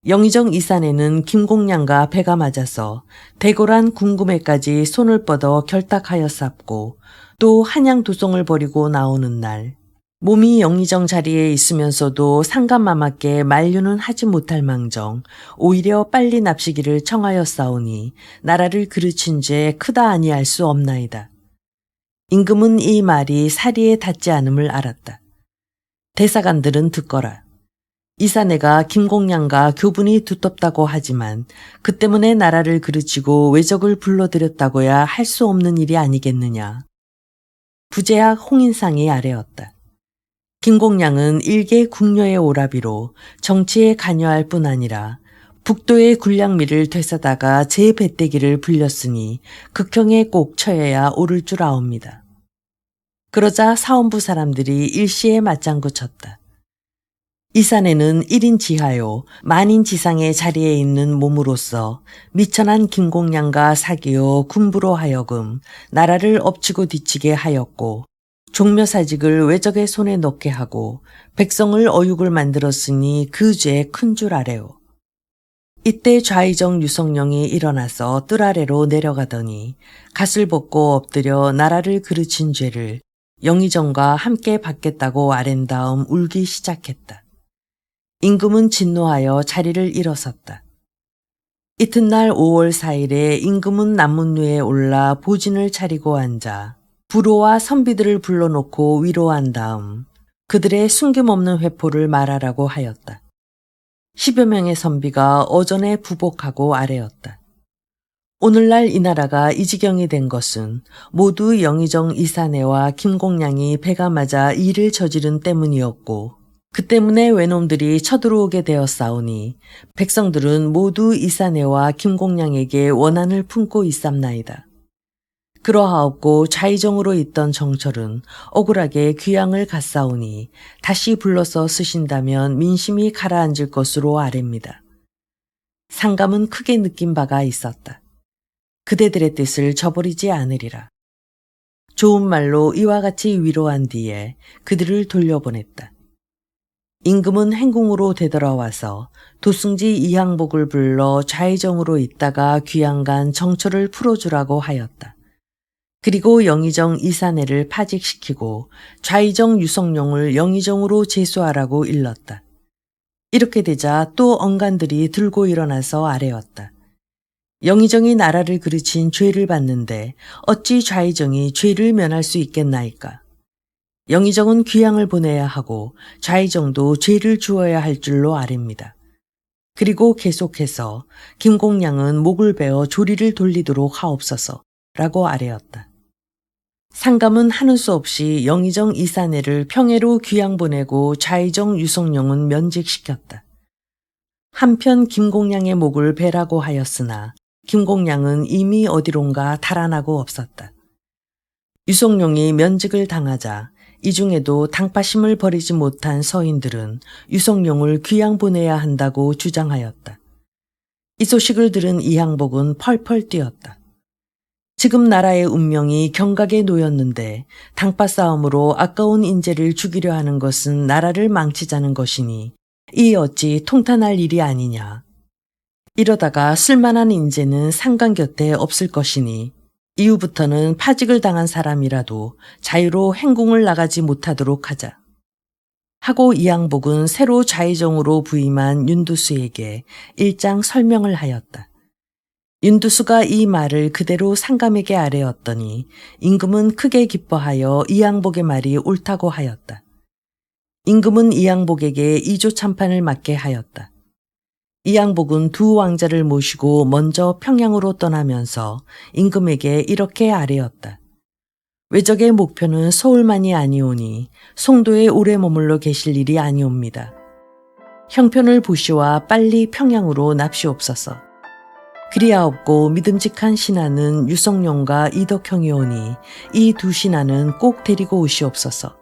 영의정 이사내는 김공양과 배가 맞아서 대궐한 궁금에까지 손을 뻗어 결탁하였sap고 또 한양도성을 버리고 나오는 날 몸이 영의정 자리에 있으면서도 상감마마께 만류는 하지 못할 망정 오히려 빨리 납시기를 청하였사오니 나라를 그르친 죄 크다 아니할 수 없나이다. 임금은 이 말이 사리에 닿지 않음을 알았다. 대사관들은 듣거라. 이사내가 김공양과 교분이 두텁다고 하지만 그 때문에 나라를 그르치고 외적을 불러들였다고야 할 수 없는 일이 아니겠느냐. 부제학 홍인상이 아뢰었다. 김공양은 일개 궁녀의 오라비로 정치에 관여할 뿐 아니라 북도의 군량미를 되사다가 제 배때기를 불렸으니 극형에 꼭 처해야 옳을 줄 아옵니다. 그러자 사원부 사람들이 일시에 맞장구 쳤다. 이사내는 1인 지하요 만인 지상의 자리에 있는 몸으로서 미천한 김공양과 사귀어 군부로 하여금 나라를 엎치고 뒤치게 하였고 종묘사직을 외적의 손에 넣게 하고 백성을 어육을 만들었으니 그 죄 큰 줄 아래요. 이때 좌의정 유성령이 일어나서 뜰 아래로 내려가더니 갓을 벗고 엎드려 나라를 그르친 죄를 영의정과 함께 받겠다고 아랜 다음 울기 시작했다. 임금은 진노하여 자리를 일어섰다. 이튿날 5월 4일에 임금은 남문루에 올라 보진을 차리고 앉아 불호와 선비들을 불러놓고 위로한 다음 그들의 숨김없는 회포를 말하라고 하였다. 10여 명의 선비가 어전에 부복하고 아뢰었다. 오늘날 이 나라가 이 지경이 된 것은 모두 영의정 이사내와 김공량이 배가 맞아 일을 저지른 때문이었고 그 때문에 외놈들이 쳐들어오게 되었사오니 백성들은 모두 이사내와 김공량에게 원한을 품고 있삼나이다. 그러하옵고 좌의정으로 있던 정철은 억울하게 귀양을 갔사오니 다시 불러서 쓰신다면 민심이 가라앉을 것으로 아뢰입니다. 상감은 크게 느낀 바가 있었다. 그대들의 뜻을 저버리지 않으리라. 좋은 말로 이와 같이 위로한 뒤에 그들을 돌려보냈다. 임금은 행궁으로 되돌아와서 도승지 이항복을 불러 좌의정으로 있다가 귀양간 정철을 풀어주라고 하였다. 그리고 영의정 이사내를 파직시키고 좌의정 유성룡을 영의정으로 제수하라고 일렀다. 이렇게 되자 또 언간들이 들고 일어나서 아뢰었다. 영의정이 나라를 그르친 죄를 받는데 어찌 좌의정이 죄를 면할 수 있겠나이까. 영의정은 귀양을 보내야 하고 좌의정도 죄를 주어야 할 줄로 아뢰입니다. 그리고 계속해서 김공량은 목을 베어 조리를 돌리도록 하옵소서 라고 아뢰었다. 상감은 하는 수 없이 영의정 이사내를 평해로 귀양 보내고 좌의정 유성룡은 면직시켰다. 한편 김공량의 목을 베라고 하였으나 김공량은 이미 어디론가 달아나고 없었다. 유성룡이 면직을 당하자 이 중에도 당파심을 버리지 못한 서인들은 유성룡을 귀양 보내야 한다고 주장하였다. 이 소식을 들은 이항복은 펄펄 뛰었다. 지금 나라의 운명이 경각에 놓였는데 당파 싸움으로 아까운 인재를 죽이려 하는 것은 나라를 망치자는 것이니 이 어찌 통탄할 일이 아니냐. 이러다가 쓸만한 인재는 상관 곁에 없을 것이니 이후부터는 파직을 당한 사람이라도 자유로 행궁을 나가지 못하도록 하자. 하고 이항복은 새로 좌의정으로 부임한 윤두수에게 일장 설명을 하였다. 윤두수가 이 말을 그대로 상감에게 아뢰었더니 임금은 크게 기뻐하여 이항복의 말이 옳다고 하였다. 임금은 이항복에게 이조 참판을 맡게 하였다. 이항복은 두 왕자를 모시고 먼저 평양으로 떠나면서 임금에게 이렇게 아뢰었다. 외적의 목표는 서울만이 아니오니 송도에 오래 머물러 계실 일이 아니옵니다. 형편을 보시와 빨리 평양으로 납시옵소서. 그리하옵고 믿음직한 신하는 유성룡과 이덕형이오니 이 두 신하는 꼭 데리고 오시옵소서.